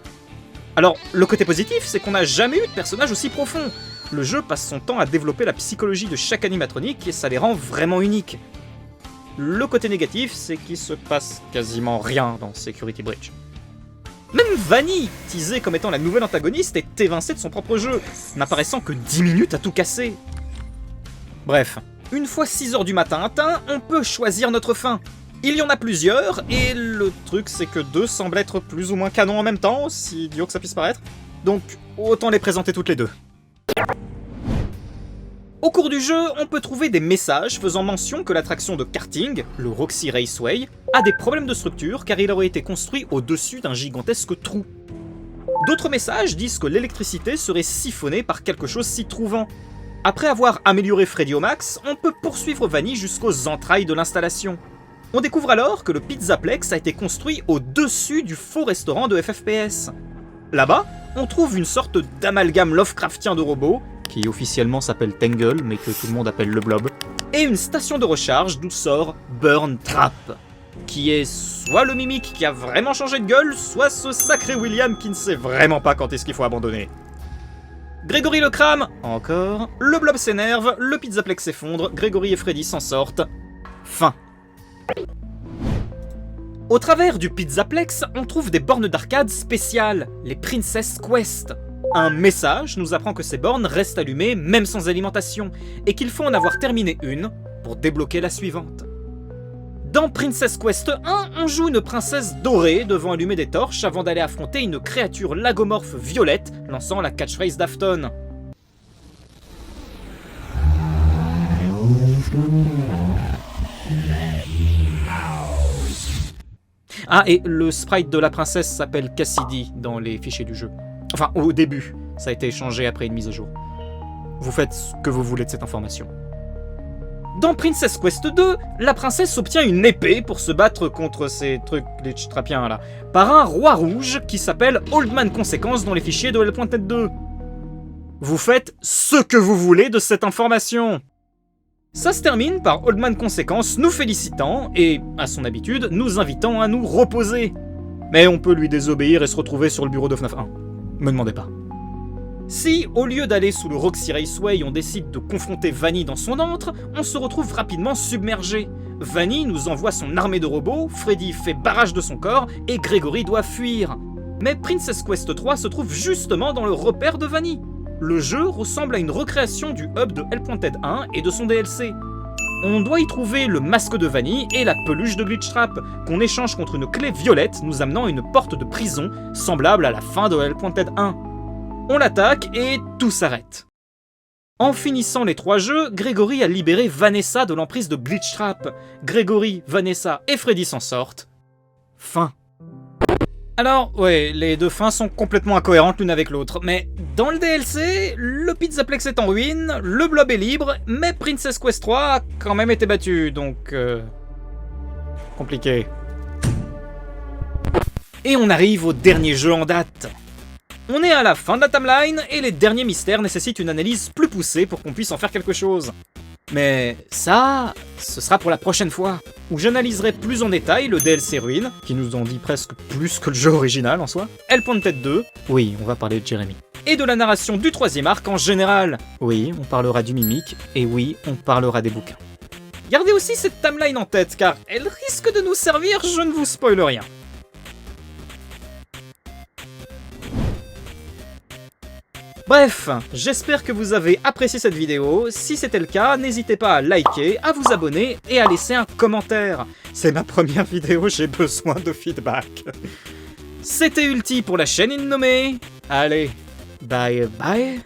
Alors, le côté positif, c'est qu'on n'a jamais eu de personnage aussi profond. Le jeu passe son temps à développer la psychologie de chaque animatronique et ça les rend vraiment uniques. Le côté négatif, c'est qu'il se passe quasiment rien dans Security Breach. Même Vanny, teasée comme étant la nouvelle antagoniste, est évincée de son propre jeu, n'apparaissant que 10 minutes à tout casser. Bref, Une fois 6h du matin atteint, on peut choisir notre fin. Il y en a plusieurs, et le truc c'est que 2 semblent être plus ou moins canons en même temps, si idiot que ça puisse paraître. Donc autant les présenter toutes les deux. Au cours du jeu, on peut trouver des messages faisant mention que l'attraction de karting, le Roxy Raceway, a des problèmes de structure car il aurait été construit au-dessus d'un gigantesque trou. D'autres messages disent que l'électricité serait siphonnée par quelque chose s'y trouvant. Après avoir amélioré Freddy au max, on peut poursuivre Vanny jusqu'aux entrailles de l'installation. On découvre alors que le Pizzaplex a été construit au-dessus du faux restaurant de FFPS. Là-bas, on trouve une sorte d'amalgame Lovecraftien de robots, qui officiellement s'appelle Tangle, mais que tout le monde appelle le Blob, et une station de recharge d'où sort Burn Trap, qui est soit le mimique qui a vraiment changé de gueule, soit ce sacré William qui ne sait vraiment pas quand est-ce qu'il faut abandonner. Grégory le crame, encore, le Blob s'énerve, le Pizzaplex s'effondre, Grégory et Freddy s'en sortent. Fin. Au travers du Pizzaplex, on trouve des bornes d'arcade spéciales, les Princess Quest. Un message nous apprend que ces bornes restent allumées même sans alimentation, et qu'il faut en avoir terminé une pour débloquer la suivante. Dans Princess Quest 1, on joue une princesse dorée devant allumer des torches avant d'aller affronter une créature lagomorphe violette lançant la catchphrase d'Afton. Ah, et le sprite de la princesse s'appelle Cassidy dans les fichiers du jeu. Enfin, au début, ça a été changé après une mise à jour. Vous faites ce que vous voulez de cette information. Dans Princess Quest 2, la princesse obtient une épée pour se battre contre ces trucs glitch-trapiens là, par un roi rouge qui s'appelle Old Man Consequence dans les fichiers de L.Net 2. Vous faites ce que vous voulez de cette information. Ça se termine par Old Man Consequence nous félicitant et, à son habitude, nous invitant à nous reposer. Mais on peut lui désobéir et se retrouver sur le bureau de FNAF 1. Me demandez pas. Si, au lieu d'aller sous le Roxy Raceway, on décide de confronter Vanny dans son antre, on se retrouve rapidement submergé. Vanny nous envoie son armée de robots, Freddy fait barrage de son corps et Grégory doit fuir. Mais Princess Quest 3 se trouve justement dans le repère de Vanny. Le jeu ressemble à une recréation du hub de L.Net 1 et de son DLC. On doit y trouver le masque de Vanny et la peluche de Glitchtrap, qu'on échange contre une clé violette nous amenant à une porte de prison semblable à la fin de L.Net 1. On l'attaque et tout s'arrête. En finissant les 3 jeux, Grégory a libéré Vanessa de l'emprise de Glitchtrap. Grégory, Vanessa et Freddy s'en sortent. Fin. Alors, ouais, les deux fins sont complètement incohérentes l'une avec l'autre, mais dans le DLC, le Pizzaplex est en ruine, le Blob est libre, mais Princess Quest 3 a quand même été battu, donc... compliqué. Et on arrive au dernier jeu en date. On est à la fin de la timeline, et les derniers mystères nécessitent une analyse plus poussée pour qu'on puisse en faire quelque chose. Mais ça, ce sera pour la prochaine fois, où j'analyserai plus en détail le DLC Ruine, qui nous en dit presque plus que le jeu original en soi, L.Net 2, oui, on va parler de Jeremy, et de la narration du 3e arc en général. Oui, on parlera du mimique, et oui, on parlera des bouquins. Gardez aussi cette timeline en tête, car elle risque de nous servir, je ne vous spoile rien. Bref, j'espère que vous avez apprécié cette vidéo. Si c'était le cas, n'hésitez pas à liker, à vous abonner et à laisser un commentaire. C'est ma première vidéo, j'ai besoin de feedback. C'était Ulti pour la chaîne Innommée. Allez, bye bye.